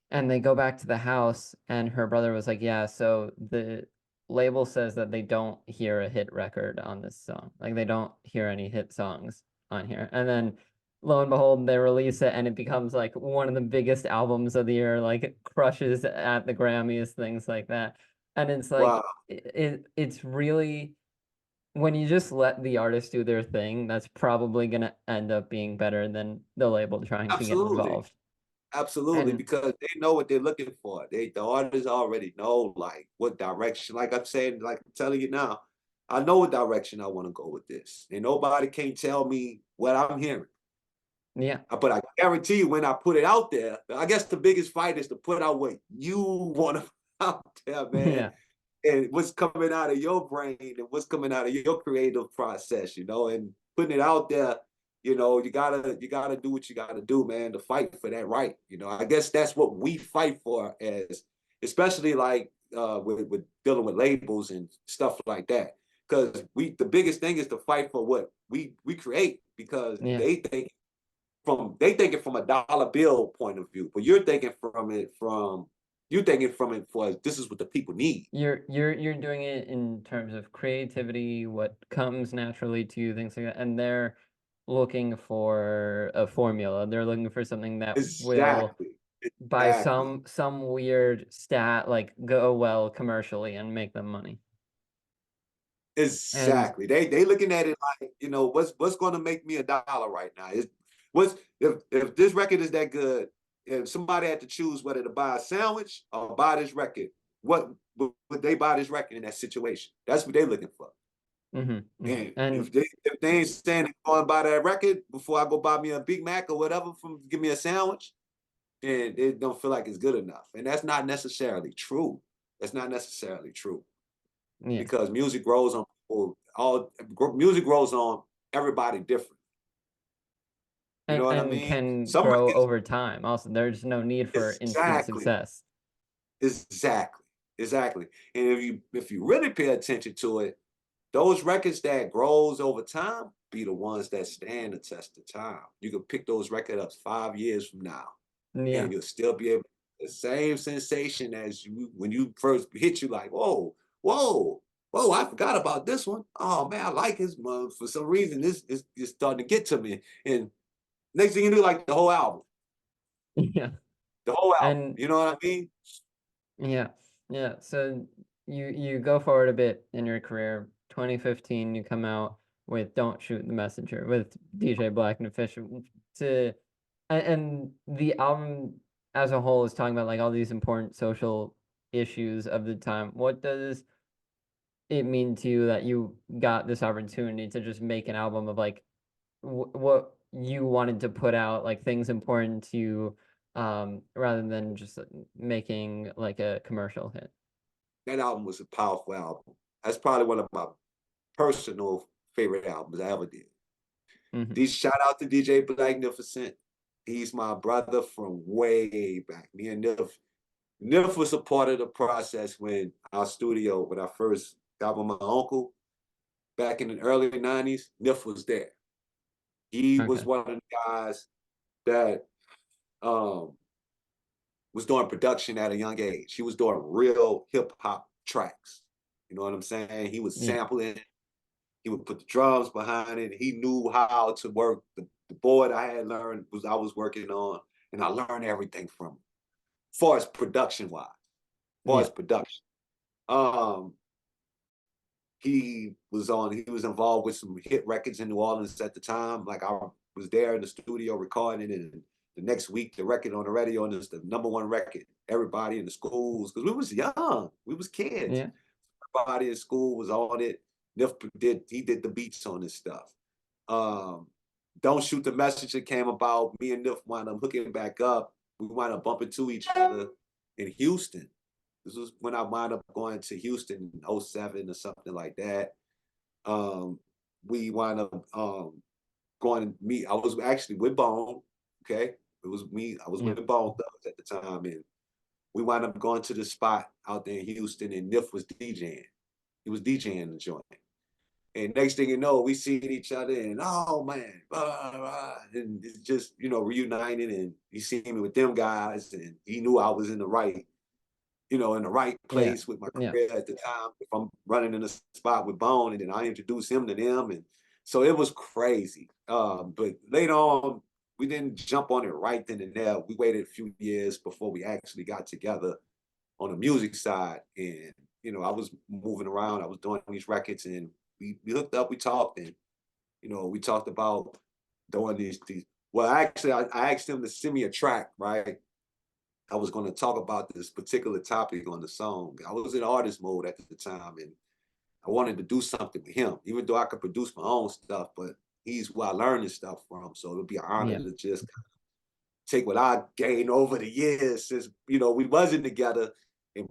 and they go back to the house, and her brother was like, "Yeah, so the label says that they don't hear a hit record on this song. Like they don't hear any hit songs on here." And then lo and behold, they release it, and it becomes like one of the biggest albums of the year, like it crushes at the Grammys, things like that. And it's Wow. like it's really, when you just let the artist do their thing, that's probably gonna end up being better than the label trying to get Absolutely. involved. Absolutely, And because they know what they're looking for. The artists already know like what direction. Like I'm saying, like I'm telling you now, I know what direction I want to go with this. And nobody can tell me what I'm hearing. yeah. But I guarantee you when I put it out there, I guess the biggest fight is to put out what you want to put out there, man. Yeah. And what's coming out of your brain and what's coming out of your creative process, and putting it out there, you gotta do what you gotta do, man, to fight for that right. I guess that's what we fight for, as especially like with dealing with labels and stuff like that. Because the biggest thing is to fight for what we create, because Yeah. they think it from a dollar bill point of view, but you're thinking from it for this is what the people need. You're doing it in terms of creativity, what comes naturally to you, things like that, and they're looking for a formula. They're looking for something that will, Exactly. by Exactly. some weird stat, like go well commercially and make them money. And Exactly. They looking at it like, what's going to make me $1 right now? What's if this record is that good, if somebody had to choose whether to buy a sandwich or buy this record, what would they buy this record in that situation? That's what they're looking for. And if and they ain't saying they going to buy that record before I go buy me a Big Mac or whatever from give me a sandwich, and they don't feel like it's good enough. And that's not necessarily true. That's not necessarily true, yeah. because music grows on people. All music grows on everybody different. You know what I And mean? can Some grow records, over time. Also, there's no need for instant exactly, success. exactly, exactly. And if you really pay attention to it, those records that grows over time be the ones that stand the test of time. You can pick those records up 5 years from now, Yeah. and you'll still be able the same sensation as you when you first hit you, like, whoa, whoa, whoa, I forgot about this one. Oh man, I like his mom. For some reason, this is starting to get to me. And next thing you do, like the whole album. Yeah. The whole album. And You know what I mean? yeah, yeah. So you go forward a bit in your career. 2015, you come out with "Don't Shoot the Messenger" with DJ Blacknificent. To and the album as a whole is talking about like all these important social issues of the time. What does it mean to you that you got this opportunity to just make an album of like what you wanted to put out, like things important to you, rather than just like, making like a commercial hit? That album was a powerful album. That's probably one of my personal favorite albums I ever did. Hmm. These shout out to DJ Blacknificent. He's my brother from way back. Me and Nif was a part of the process when I first got with my uncle back in the early 90s. Nif was there. He was Okay. one of the guys that um, was doing production at a young age. He was doing real hip hop tracks. You know what I'm saying? He was Yeah. sampling. He would put the drums behind it. He knew how to work the board I had learned I was working on, and I learned everything from him. far as production wise, far as production. Um, he was involved with some hit records in New Orleans at the time. Like I was there in the studio recording it, and the next week the record on the radio and it's the #1 record. Everybody in the schools, because we was young, we was kids. Yeah. Everybody in school was on it. Nif did the beats on this stuff. Um, Don't Shoot the Messenger came about. Me and Nif wound up hooking back up. We wound up bumping to each other in Houston. This was when I wound up going to Houston in '07 or something like that. We wound up going to meet. I was actually with Bone. Okay. It was me. I was with Bone Thugs at the time. And we wound up going to the spot out there in Houston, and Nif was DJing. He was DJing the joint. And next thing you know, we see each other and oh man, blah, blah, blah, and it's just, reuniting, and he seen me with them guys and he knew I was in the right, in the right place with my career at the time. If I'm running in a spot with Bone, and then I introduce him to them. And so it was crazy. But later on, we didn't jump on it right then and there. We waited a few years before we actually got together on the music side. And, I was moving around, I was doing these records, and we hooked up, we talked, and, we talked about doing these, well, actually, I asked him to send me a track, right? I was going to talk about this particular topic on the song. I was in artist mode at the time, and I wanted to do something with him, even though I could produce my own stuff, but he's who I learned this stuff from. So it'll be an honor to just take what I gained over the years since, we wasn't together, and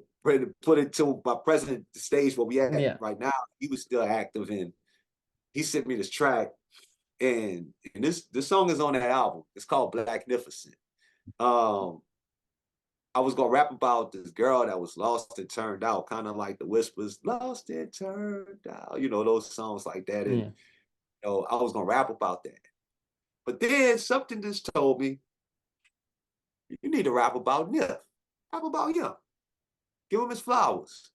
put it to my present stage where we at right now. He was still active, and he sent me this track, and this song is on that album. It's called Blacknificent. I was gonna rap about this girl that was lost and turned out, kind of like the Whispers, lost and turned out, those songs like that. And I was gonna rap about that. But then something just told me, you need to rap about Nif. Rap about him. Give him his flowers.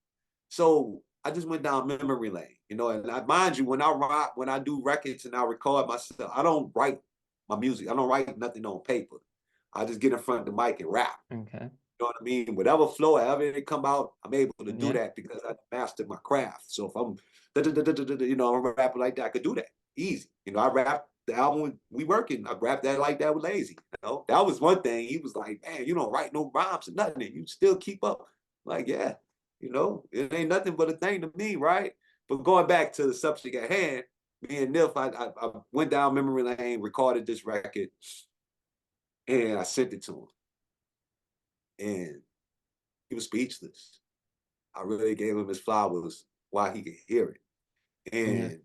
So I just went down memory lane, and mind you, when I do records and I record myself, I don't write my music. I don't write nothing on paper. I just get in front of the mic and rap. Okay. You know what I mean? Whatever flow, however it come out, I'm able to do that because I mastered my craft. So if I'm, I'm rapping like that, I could do that easy. I rap the album we working. I rap that like that with Layzie. That was one thing. He was like, man, you don't write no rhymes or nothing, and you still keep up. Like, yeah, it ain't nothing but a thing to me, right? But going back to the subject at hand, me and Nif, I went down memory lane, recorded this record, and I sent it to him. And he was speechless. I really gave him his flowers while he could hear it. And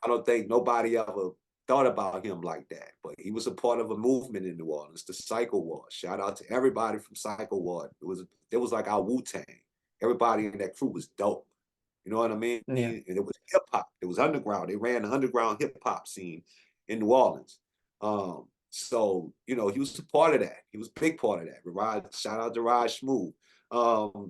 I don't think nobody ever thought about him like that. But he was a part of a movement in New Orleans, the Psycho Ward. Shout out to everybody from Psycho Ward. It was like our Wu-Tang. Everybody in that crew was dope. You know what I mean? Yeah. And it was hip hop. It was underground. They ran the underground hip hop scene in New Orleans. So, he was a part of that. He was a big part of that. Shout out to Raj Smooth. But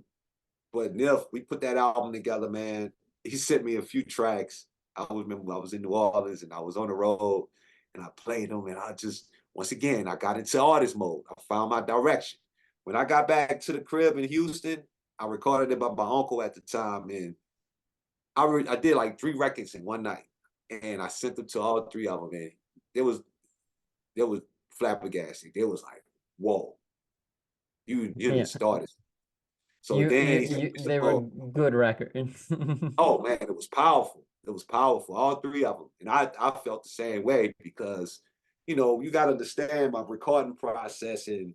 Nif, we put that album together, man. He sent me a few tracks. I remember I was in New Orleans and I was on the road and I played them, and once again, I got into artist mode. I found my direction. When I got back to the crib in Houston, I recorded it by my uncle at the time, and I did like 3 records in one night, and I sent them to all 3 of them, and there was flabbergasted. They was like, whoa, you just started. So then they were good records. Oh man, it was powerful. It was powerful, all 3 of them. And I felt the same way because, you got to understand my recording process and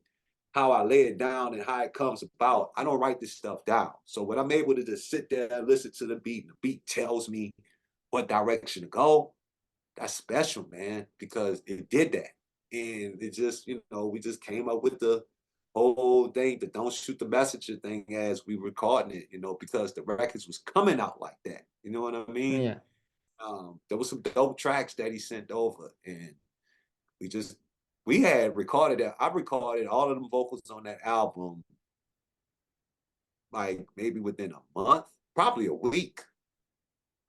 how I lay it down and how it comes about. I don't write this stuff down. So when I'm able to just sit there and listen to the beat, and the beat tells me what direction to go, that's special, man, because it did that. And it just, we just came up with the whole thing, the Don't Shoot the Messenger thing as we recording it, because the records was coming out like that. You know what I mean? Yeah. There was some dope tracks that he sent over, and we had recorded that. I recorded all of them vocals on that album, like maybe within a month, probably a week,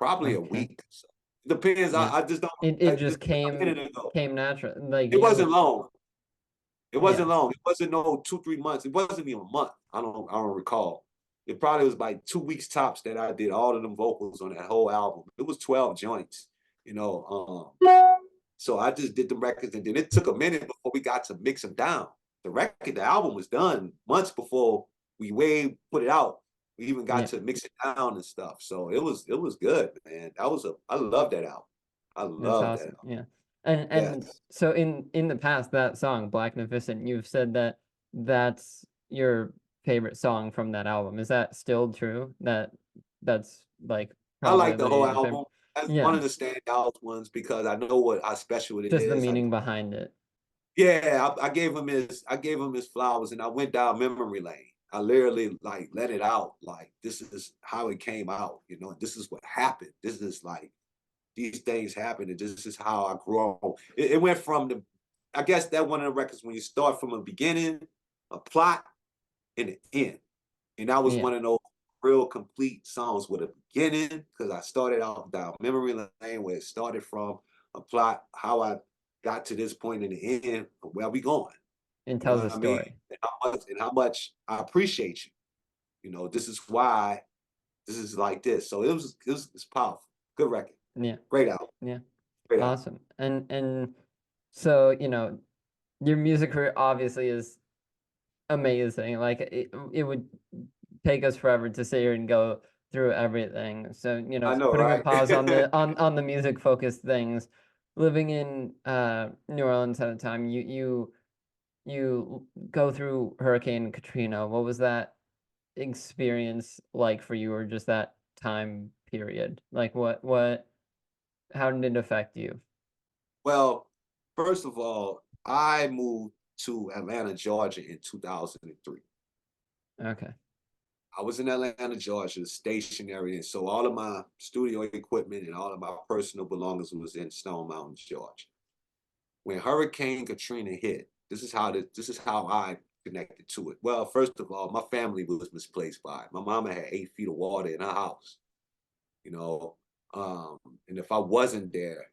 So it depends. I just don't. It just came natural. Like it wasn't long. It Yeah. wasn't long. It wasn't no 2, 3 months. It wasn't even a month. I don't recall. It probably was like 2 weeks tops that I did all of them vocals on that whole album. It was 12 joints, you know. So I just did the records, and then it took a minute before we got to mix them down. The album was done months before we way put it out. We even got Yeah. to mix it down and stuff. So it was good, man. I love that album. I That's love that awesome. album. Yeah. And Yes. so in the past, that song, Blacknificent, you've said that that's your favorite song from that album. Is that still true? That's like I like the probably whole your favorite? album. That's one Yeah. of the standout ones because I know how special it Just the is. meaning behind it. Yeah, I gave him his flowers, and I went down memory lane. I literally like let it out. Like this is how it came out, you know. This is what happened. This is like these things happened, and this is how I grew on. It went from the, I guess that one of the records when you start from a beginning, a plot, and an end. And that was Yeah. one of those real complete songs with a beginning, because I started out down memory lane where it started from, a plot, how I got to this point in the end, where we going. It You know tells a what I mean? story. And how much I appreciate you. You know, this is why this is like this. So it's powerful. Good record. Yeah. Great album. Yeah. Great album. Awesome. And so, your music career obviously is amazing. Like it would take us forever to sit here and go through everything. So, I know, putting a right? pause on the music focused things, living in New Orleans at a time, you go through Hurricane Katrina. What was that experience like for you, or just that time period? Like what how did it affect you? Well, first of all, I moved to Atlanta, Georgia in 2003. Okay. I was in Atlanta, Georgia, stationary, and so all of my studio equipment and all of my personal belongings was in Stone Mountain, Georgia. When Hurricane Katrina hit, this is how I connected to it. Well, first of all, my family was misplaced by it. My mama had 8 feet of water in her house, you know. And if I wasn't there,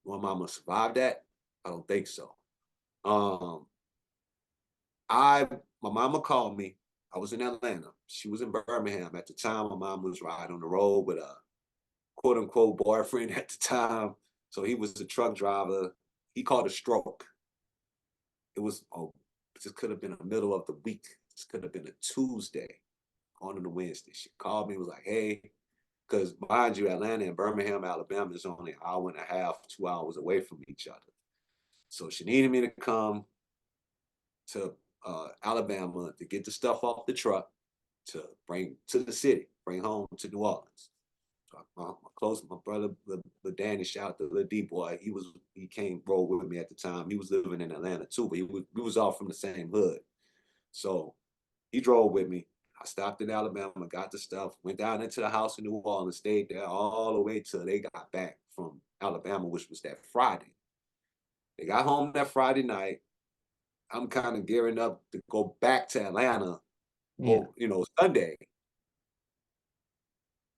my mama survived that? I don't think so. Um, I my mama called me. I was in Atlanta. She was in Birmingham at the time. My mom was riding on the road with a quote unquote boyfriend at the time. So he was a truck driver. He caught a stroke. It was this could have been the middle of the week. This could have been a Tuesday on a Wednesday. She called me, was like, hey, because mind you, Atlanta and Birmingham, Alabama is only an hour and a half, 2 hours away from each other. So she needed me to come to Alabama to get the stuff off the truck to bring to the city, bring home to New Orleans. So my brother, the Danny, shout out to the D boy. He came roll with me at the time. He was living in Atlanta too, but we was all from the same hood. So he drove with me. I stopped in Alabama, got the stuff, went down into the house in New Orleans, stayed there all the way till they got back from Alabama, which was that Friday. They got home that Friday night. I'm kind of gearing up to go back to Atlanta, Yeah. Sunday.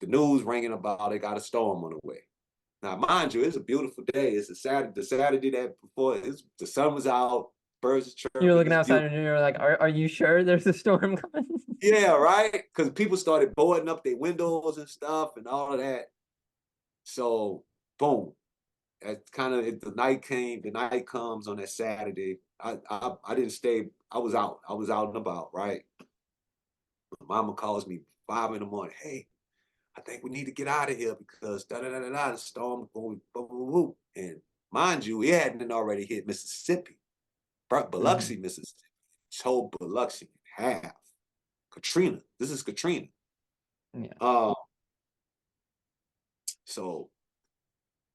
The news ringing about they got a storm on the way. Now, mind you, it's a beautiful day. It's the Saturday that before the sun was out, birds You're chirping, looking it's outside beautiful. and you're like, are you sure there's a storm coming? Yeah, right? Because people started boarding up their windows and stuff and all of that. So, boom. That's kind of the night came. The night comes on that Saturday. I didn't stay. I was out. I was out and about. Right. My mama calls me 5 in the morning. Hey, I think we need to get out of here because da da da da da. The storm going boom boom boom. And mind you, it hadn't already hit Mississippi, Hmm. Biloxi, Mississippi. Told Biloxi in half. Katrina. This is Katrina. Yeah. Um. So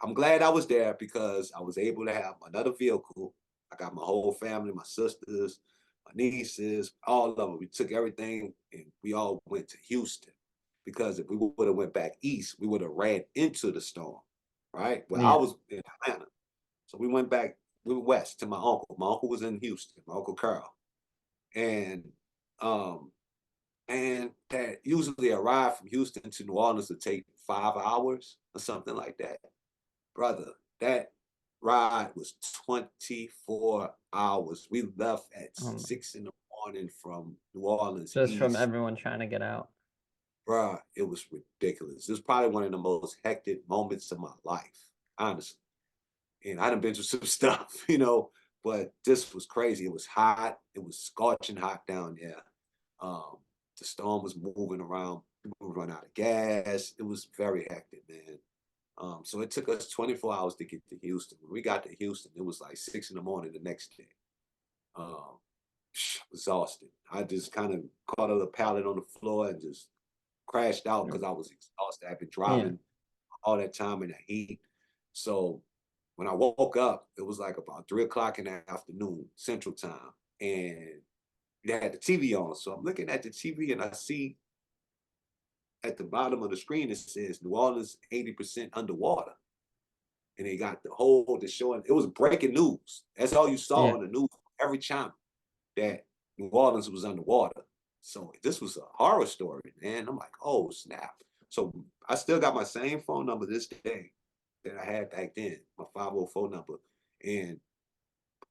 I'm glad I was there because I was able to have another vehicle. I got my whole family, my sisters, my nieces, all of them. We took everything and we all went to Houston because if we would have went back east, we would have ran into the storm, right? Well, I Yeah. was in Atlanta, so we went west to my uncle. My uncle was in Houston, my uncle Carl, and um, and that usually a ride from Houston to New Orleans would take 5 hours or something like that, brother. That ride was 24 hours. We left at Um, 6 in the morning from New Orleans just from East. everyone trying to get out. Bruh, it was ridiculous. It was probably one of the most hectic moments of my life, honestly. And I done been through some stuff, but this was crazy. It was hot. It was scorching hot down there. Um, the storm was moving around. People would run out of gas. It was very hectic, man. So it took us 24 hours to get to Houston. When we got to Houston, it was like 6 in the morning the next day. Um, exhausted. I just kind of caught a pallet on the floor and just crashed out because I was exhausted. I'd been Yeah. driving all that time in the heat. So when I woke up, it was like about 3 o'clock in the afternoon, Central Time, and they had the TV on. So I'm looking at the TV and I see at the bottom of the screen it says New Orleans 80% underwater. And they got the show, and it was breaking news. That's all you saw Yeah. on the news every channel, that New Orleans was underwater. So this was a horror story, man. I'm like, oh snap. So I still got my same phone number this day that I had back then, my 504 number. And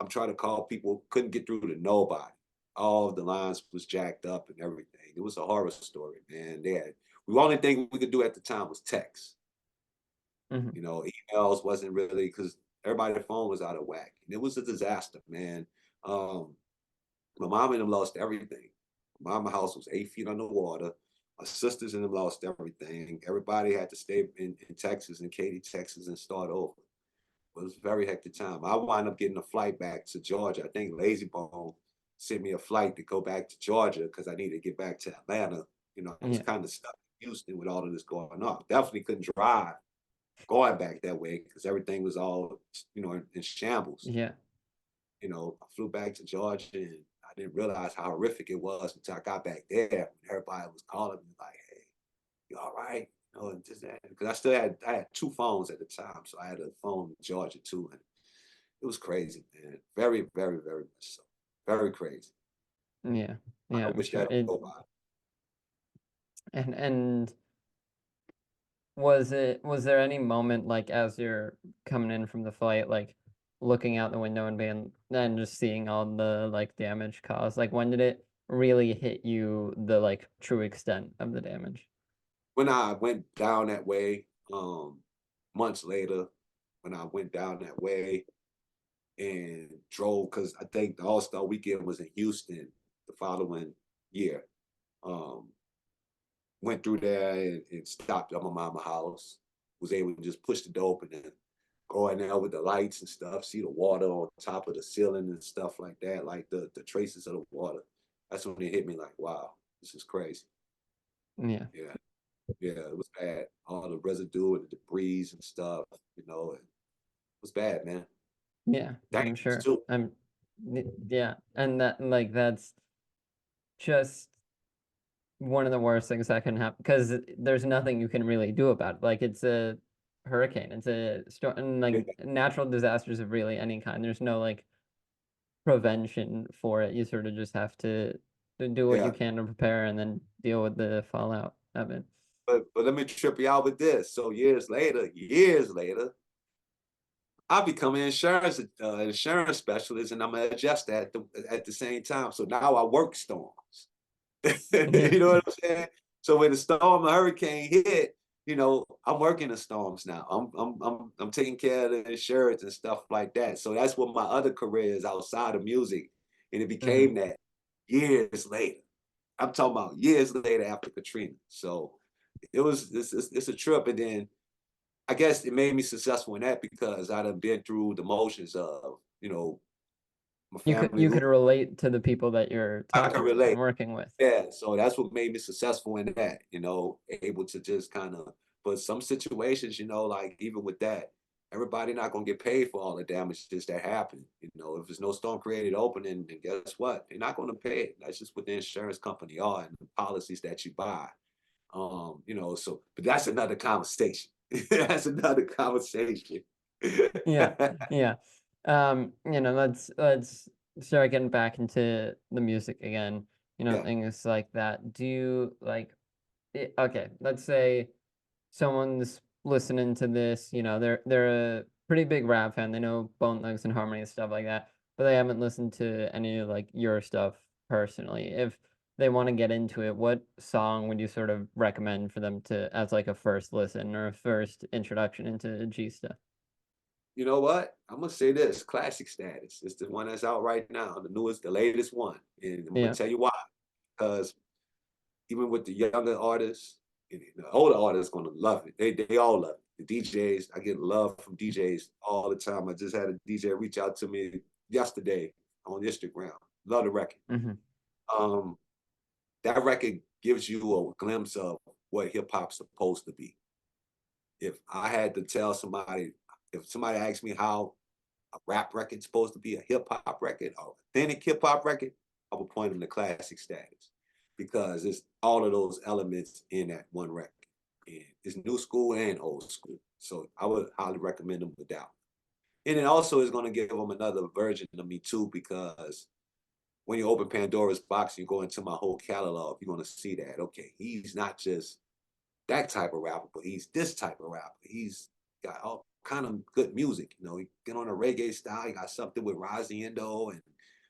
I'm trying to call people, couldn't get through to nobody. All the lines was jacked up and everything. It was a horror story, man. The only thing we could do at the time was text. Hmm. Emails wasn't really, because everybody's phone was out of whack. And it was a disaster, man. Um, my mom and them lost everything. My house was 8 feet underwater. My sisters and them lost everything. Everybody had to stay in Texas, in Katy, Texas, and start over. It was a very hectic time. I wound up getting a flight back to Georgia. I think Layzie Bone sent me a flight to go back to Georgia because I needed to get back to Atlanta. I was Yeah. kind of stuck in Houston with all of this going on. Definitely couldn't drive going back that way because everything was all, in shambles. Yeah. I flew back to Georgia and I didn't realize how horrific it was until I got back there. When everybody was calling me like, "Hey, you all right?" And just that, because I had two phones at the time, so I had a phone in Georgia too, and it was crazy, man. Very, very, very much so. Very crazy. Yeah. I Yeah, I'm wish sure. that It would go by. and was there any moment, like, as you're coming in from the flight, like, looking out the window and just seeing all the, like, damage caused? Like, when did it really hit you, the, like, true extent of the damage? When I went down that way, months later, when I went down that way and drove, because I think the All Star weekend was in Houston the following year. Um, Went through there and stopped at my mama's house. Was able to just push the door open and go in there with the lights and stuff, see the water on top of the ceiling and stuff like that, like the traces of the water. That's when it hit me like, wow, this is crazy. Yeah. Yeah, yeah, it was bad. All the residue and the debris and stuff, it was bad, man. Yeah, I'm Dangerous sure. too. Yeah, and that's just one of the worst things that can happen because there's nothing you can really do about it. Like, it's a hurricane, it's a storm, and Yeah, like natural disasters of really any kind. There's no like prevention for it. You sort of just have to do what you yeah. can to prepare and then deal with the fallout of it. But let me trip you out with this. So years later, I become an insurance specialist, and I'm gonna adjust that at the same time. So now I work storms. Yeah, You know what I'm saying? So when the storm, a hurricane hit, I'm working the storms now. I'm taking care of the insurance and stuff like that. So that's what my other career is outside of music, and it hmm became that years later. I'm talking about years later after Katrina. So it's a trip, and then I guess it made me successful in that because I'd have been through the motions of my family you could losing. relate to the people that you're I can talking to relate. and working with. Yeah, so that's what made me successful in that, able to just kind of, but some situations, like even with that, everybody not gonna get paid for all the damages that happen. If there's no storm created opening, then guess what? They're not gonna pay it. That's just what the insurance company are and the policies that you buy. So but that's another conversation. That's another conversation. Yeah, yeah. Let's start getting back into the music again, Yeah, things like that. Do you like okay, let's say someone's listening to this, they're a pretty big rap fan. They know Bone Thugs and Harmony and stuff like that, but they haven't listened to any of like your stuff personally. If they want to get into it, what song would you sort of recommend for them to as like a first listen or a first introduction into G stuff? You know what? I'm gonna say this: classic status. It's the one that's out right now, the newest, the latest one, and I'm gonna Yeah. tell you why. Because even with the younger artists, and the older artists gonna love it. They all love it. The DJs, I get love from DJs all the time. I just had a DJ reach out to me yesterday on Instagram. Love the record. Hmm. Um, that record gives you a glimpse of what hip hop's supposed to be. If I had to tell somebody, if somebody asked me how a rap record's supposed to be, a hip hop record, or authentic hip hop record, I would point them to classic status because it's all of those elements in that one record. And it's new school and old school. So I would highly recommend them without. And it also is going to give them another version of me too, because when you open Pandora's box and you go into my whole catalog, you're going to see that, okay, he's not just that type of rapper, but he's this type of rapper. He's got all kind of good music. You know, he get on a reggae style. He got something with Raziendo, and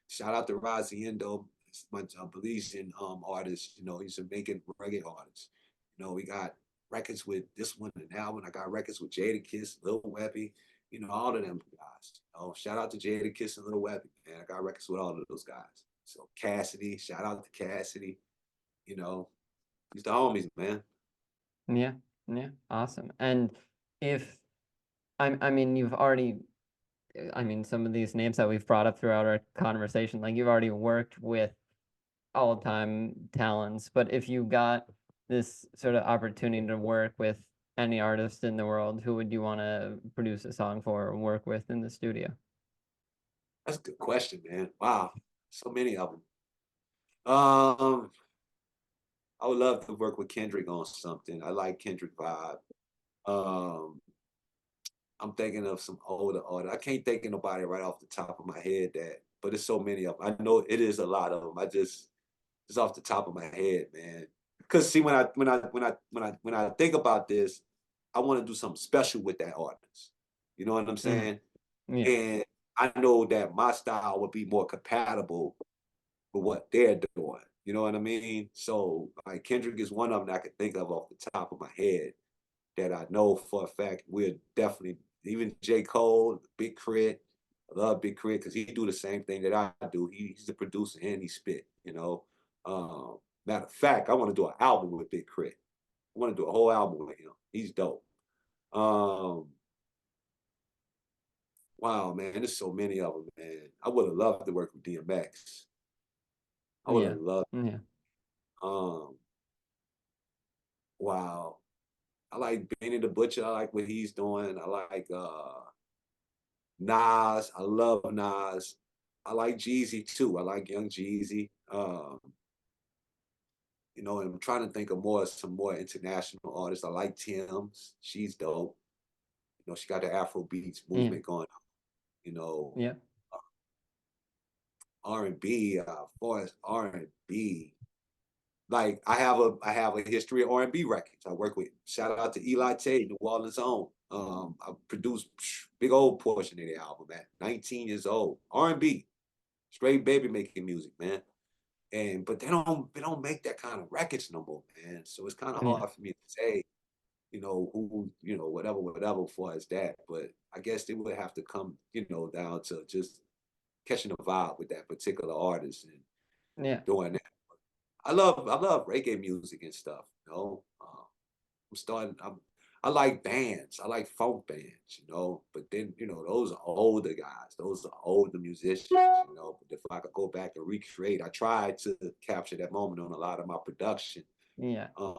shout out to Raziendo. It's my Belizean artist. You know, he's a making reggae artist. You know, we got records with this one and that one. I got records with Jadakiss, Lil Webby. You know, all of them guys. You know, shout out to Jadakiss and Lil Webby. Man, I got records with all of those guys. So Cassidy, shout out to Cassidy. You know, he's the homies, man. Yeah. Yeah. Awesome. And if I mean, you've already, I mean, some of these names that we've brought up throughout our conversation, like you've already worked with all-time talents, but if you got this sort of opportunity to work with any artist in the world, who would you want to produce a song for or work with in the studio? That's a good question, man. Wow, so many of them. Um, I would love to work with Kendrick on something. I like Kendrick vibe. Um, I'm thinking of some older artists. I can't think of nobody right off the top of my head that, but it's so many of them. I know it is a lot of them. I just off the top of my head, man. Because see, when I think about this, I want to do something special with that artist. You know what I'm Hmm. saying? Yeah. And I know that my style would be more compatible with what they're doing. You know what I mean? So like Kendrick is one of them that I could think of off the top of my head that I know for a fact we're definitely, even J. Cole, Big Crit. I love Big Crit because he do the same thing that I do. He's a producer and he spit, you know. Matter of fact, I want to do an album with Big Crit. I want to do a whole album with him. He's dope. Um, wow, man, there's so many of them, man. I would have loved to work with DMX. I would have Yeah. loved. Yeah. Um, wow, I like Benny the Butcher. I like what he's doing. I like Nas. I love Nas. I like Jeezy too. I like Young Jeezy. You know, and I'm trying to think of some more international artists. I like Tim's. She's dope. You know, she got the Afro beats Yeah. movement going on. You know, Yeah. R&B. Far as R&B, like I have a history of R&B records. I work with shout out to Eli Tate, New Orleans own. I produced big old portion of the album at 19 years old. R&B, straight baby making music, man. And but they don't make that kind of records no more, man. So it's kind of Yeah. hard for me to say, you know, who, you know, whatever for as that. But I guess they would have to come, you know, down to just catching a vibe with that particular artist and Yeah. doing that. I love reggae music and stuff. You know, I'm starting. I like bands. I like funk bands. You know, but then you know those are older guys. Those are older musicians. You know, but if I could go back and recreate, I tried to capture that moment on a lot of my production, Yeah. uh,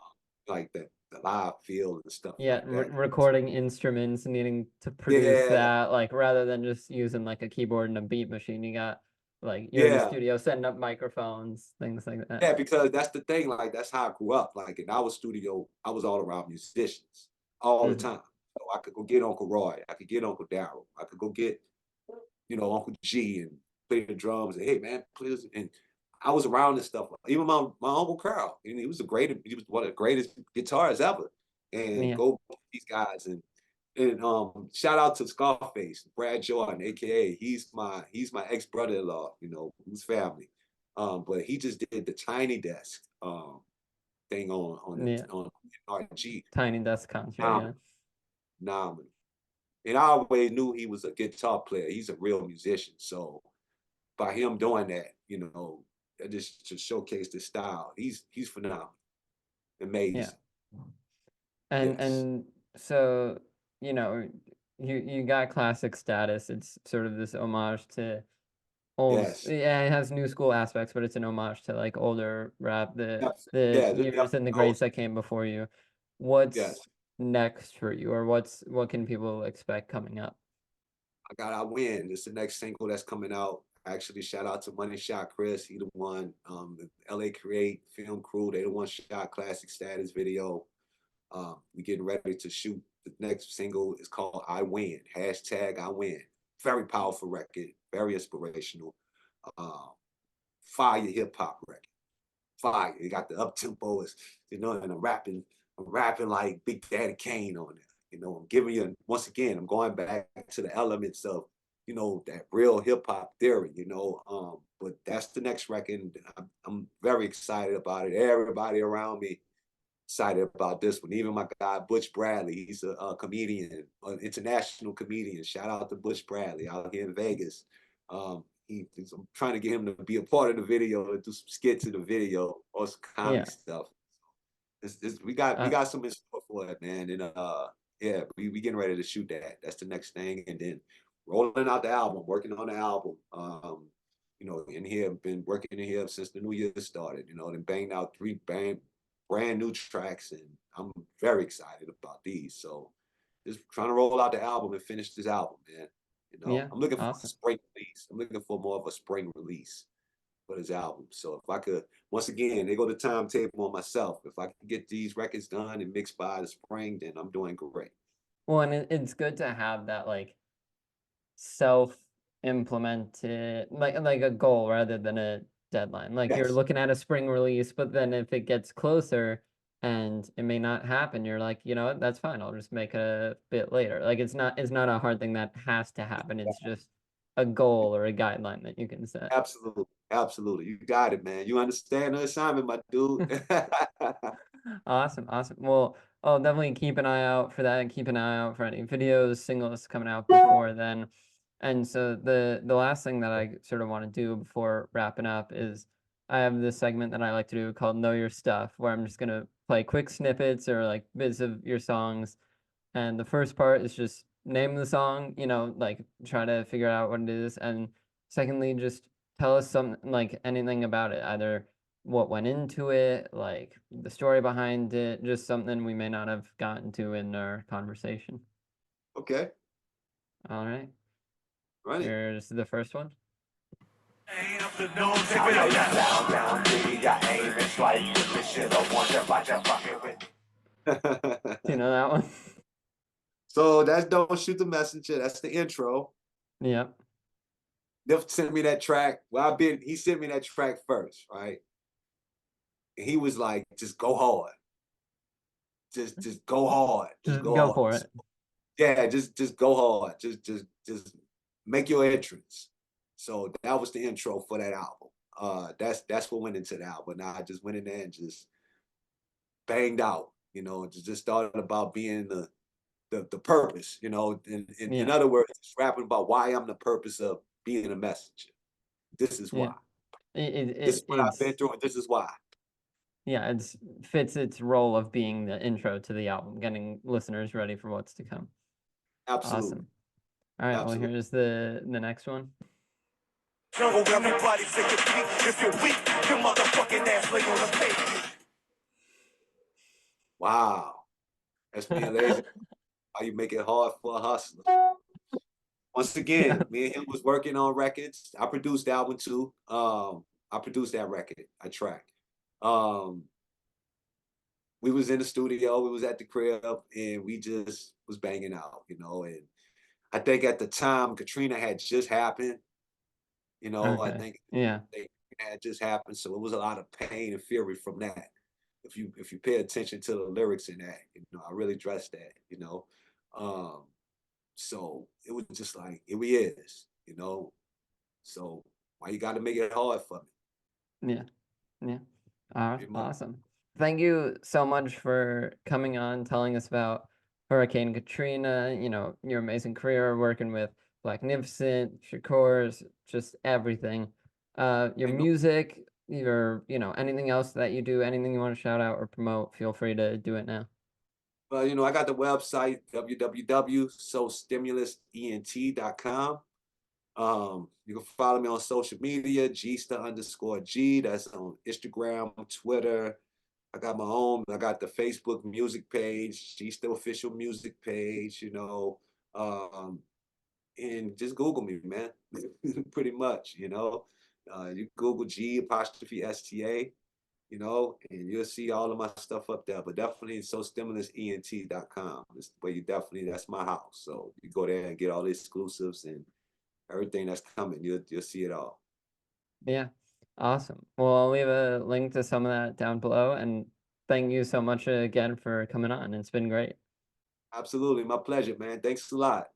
like the live feel and stuff Yeah, like that. recording instruments, needing to produce Yeah, that, like rather than just using like a keyboard and a beat machine, you got like you're in the yeah. studio setting up microphones, things like that. Yeah, because that's the thing. Like that's how I grew up. Like in our studio, I was all around musicians all the Hmm. time. So I could go get Uncle Roy. I could get Uncle Daryl. I could go get Uncle G and play the drums. And hey man, please. And I was around this stuff. Even my Uncle Carl. He was one of the greatest guitarists ever. And Yeah. go with these guys and And shout out to Scarface, Brad Jordan, aka he's my ex-brother-in-law, who's family. But he just did the Tiny Desk thing Yeah, on RG. Tiny Desk concert. Yeah, Phenomenal, phenomenal. And I always knew he was a guitar player. He's a real musician. So by him doing that, that just to showcase the style. He's phenomenal, yeah. amazing. Yes, And so, you know, you got classic status. It's sort of this homage to yes, yeah, it has new school aspects, but it's an homage to like older rap, the yeah. Just years and the definitely, greats that came before you. What's yes. next for you, or what can people expect coming up? I win. It's the next single that's coming out. Actually, shout out to Money Shot Chris. He the one. The LA Create film crew. They the one shot classic status video. We getting ready to shoot the next single. Is called I Win. Hashtag I Win. Very powerful record. Very inspirational. Um, Fire hip hop record. Fire. You got the up tempos, and I'm rapping like Big Daddy Kane on it. I'm giving you once again, I'm going back to the elements of, that real hip hop theory. But that's the next record. I'm very excited about it. Everybody around me excited about this one. Even my guy Butch Bradley, he's a comedian, an international comedian. Shout out to Butch Bradley out here in Vegas. I'm trying to get him to be a part of the video, to do some skits in the video or some Yeah. comic stuff. We got some in store for it, man. And yeah, we getting ready to shoot that. That's the next thing, and then rolling out the album, working on the album. In here, been working in here since the new year started. Then banged out three brand new tracks, and I'm very excited about these. So just trying to roll out the album and finish this album, man. Yeah, I'm looking for a awesome. spring release. I'm looking for more of a spring release for this album. So if I could, once again, they go to timetable on myself. If I can get these records done and mixed by the spring, then I'm doing great. Well, and it's good to have that like self-implemented like a goal rather than a deadline. Like you're Yes, looking at a spring release, but then if it gets closer and it may not happen, you're like, you know what, that's fine. I'll just make it a bit later. Like it's not a hard thing that has to happen. It's just a goal or a guideline that you can set. absolutely, absolutely. You got it, man. You understand the assignment, my dude. Awesome, awesome. Well, I'll definitely keep an eye out for that and keep an eye out for any videos, singles coming out before then. And so the last thing that I sort of want to do before wrapping up is I have this segment that I like to do called Know Your Stuff, where I'm just gonna play quick snippets or like bits of your songs. And the first part is just name the song, like try to figure out what it is. And secondly, just tell us something like anything about it, either what went into it, like the story behind it, just something we may not have gotten to in our conversation. Okay, All right, run it. here's the first one. Do you know that one? So that's Don't Shoot the Messenger. That's the intro. Yep. They'll send me that track. He sent me that track first, right? And he was like, just go hard. Just go hard. Just Just go go hard. for So, it. yeah, just go hard. Just make your entrance. So that was the intro for that album. That's what went into the album. Now I just went in there and just banged out, just started about being the purpose, in Yeah. other words, just rapping about why I'm the purpose of being a messenger. This is Yeah. why. This is what I've been It's through, and this is why. yeah, it's fits its role of being the intro to the album, getting listeners ready for what's to come. Absolutely. Awesome. All right, well, Absolutely. here's the next one. Everybody take a peek. If you're weak, your motherfucking ass lay on the pavement. Wow. That's me and Lazy. How you make it hard for a hustler. Once Yeah. again, me and him was working on records. I produced that one too. I produced that record. I tracked. Um, we was in the studio, we was at the crib, and we just was banging out. And I think at the time Katrina had just happened. I Okay. think Yeah. they had just happened, so it was a lot of pain and fury from that. If you pay attention to the lyrics in that, I really addressed that. Um, so it was just like, here we is, you know. So why you got to make it hard for me? Yeah. Yeah. Pretty much. Awesome. Thank you so much for coming on, telling us about Hurricane Katrina, your amazing career working with Blacknificent, Shakur's, just everything. Your Ain't no, music, anything else that you do, anything you want to shout out or promote, feel free to do it now. well, I got the website www.sostimulusent.com. You can follow me on social media, Gsta_G. That's on Instagram, Twitter. I got the Facebook music page, Gsta official music page, Um, and just Google me, man. Pretty much, You Google G_STA, and you'll see all of my stuff up there. But definitely sostimulusent.com. It's where that's my house. So you go there and get all the exclusives and everything that's coming. You'll see it all. Yeah. Awesome. Well, I'll leave a link to some of that down below. And thank you so much again for coming on. It's been great. Absolutely, my pleasure, man. Thanks a lot.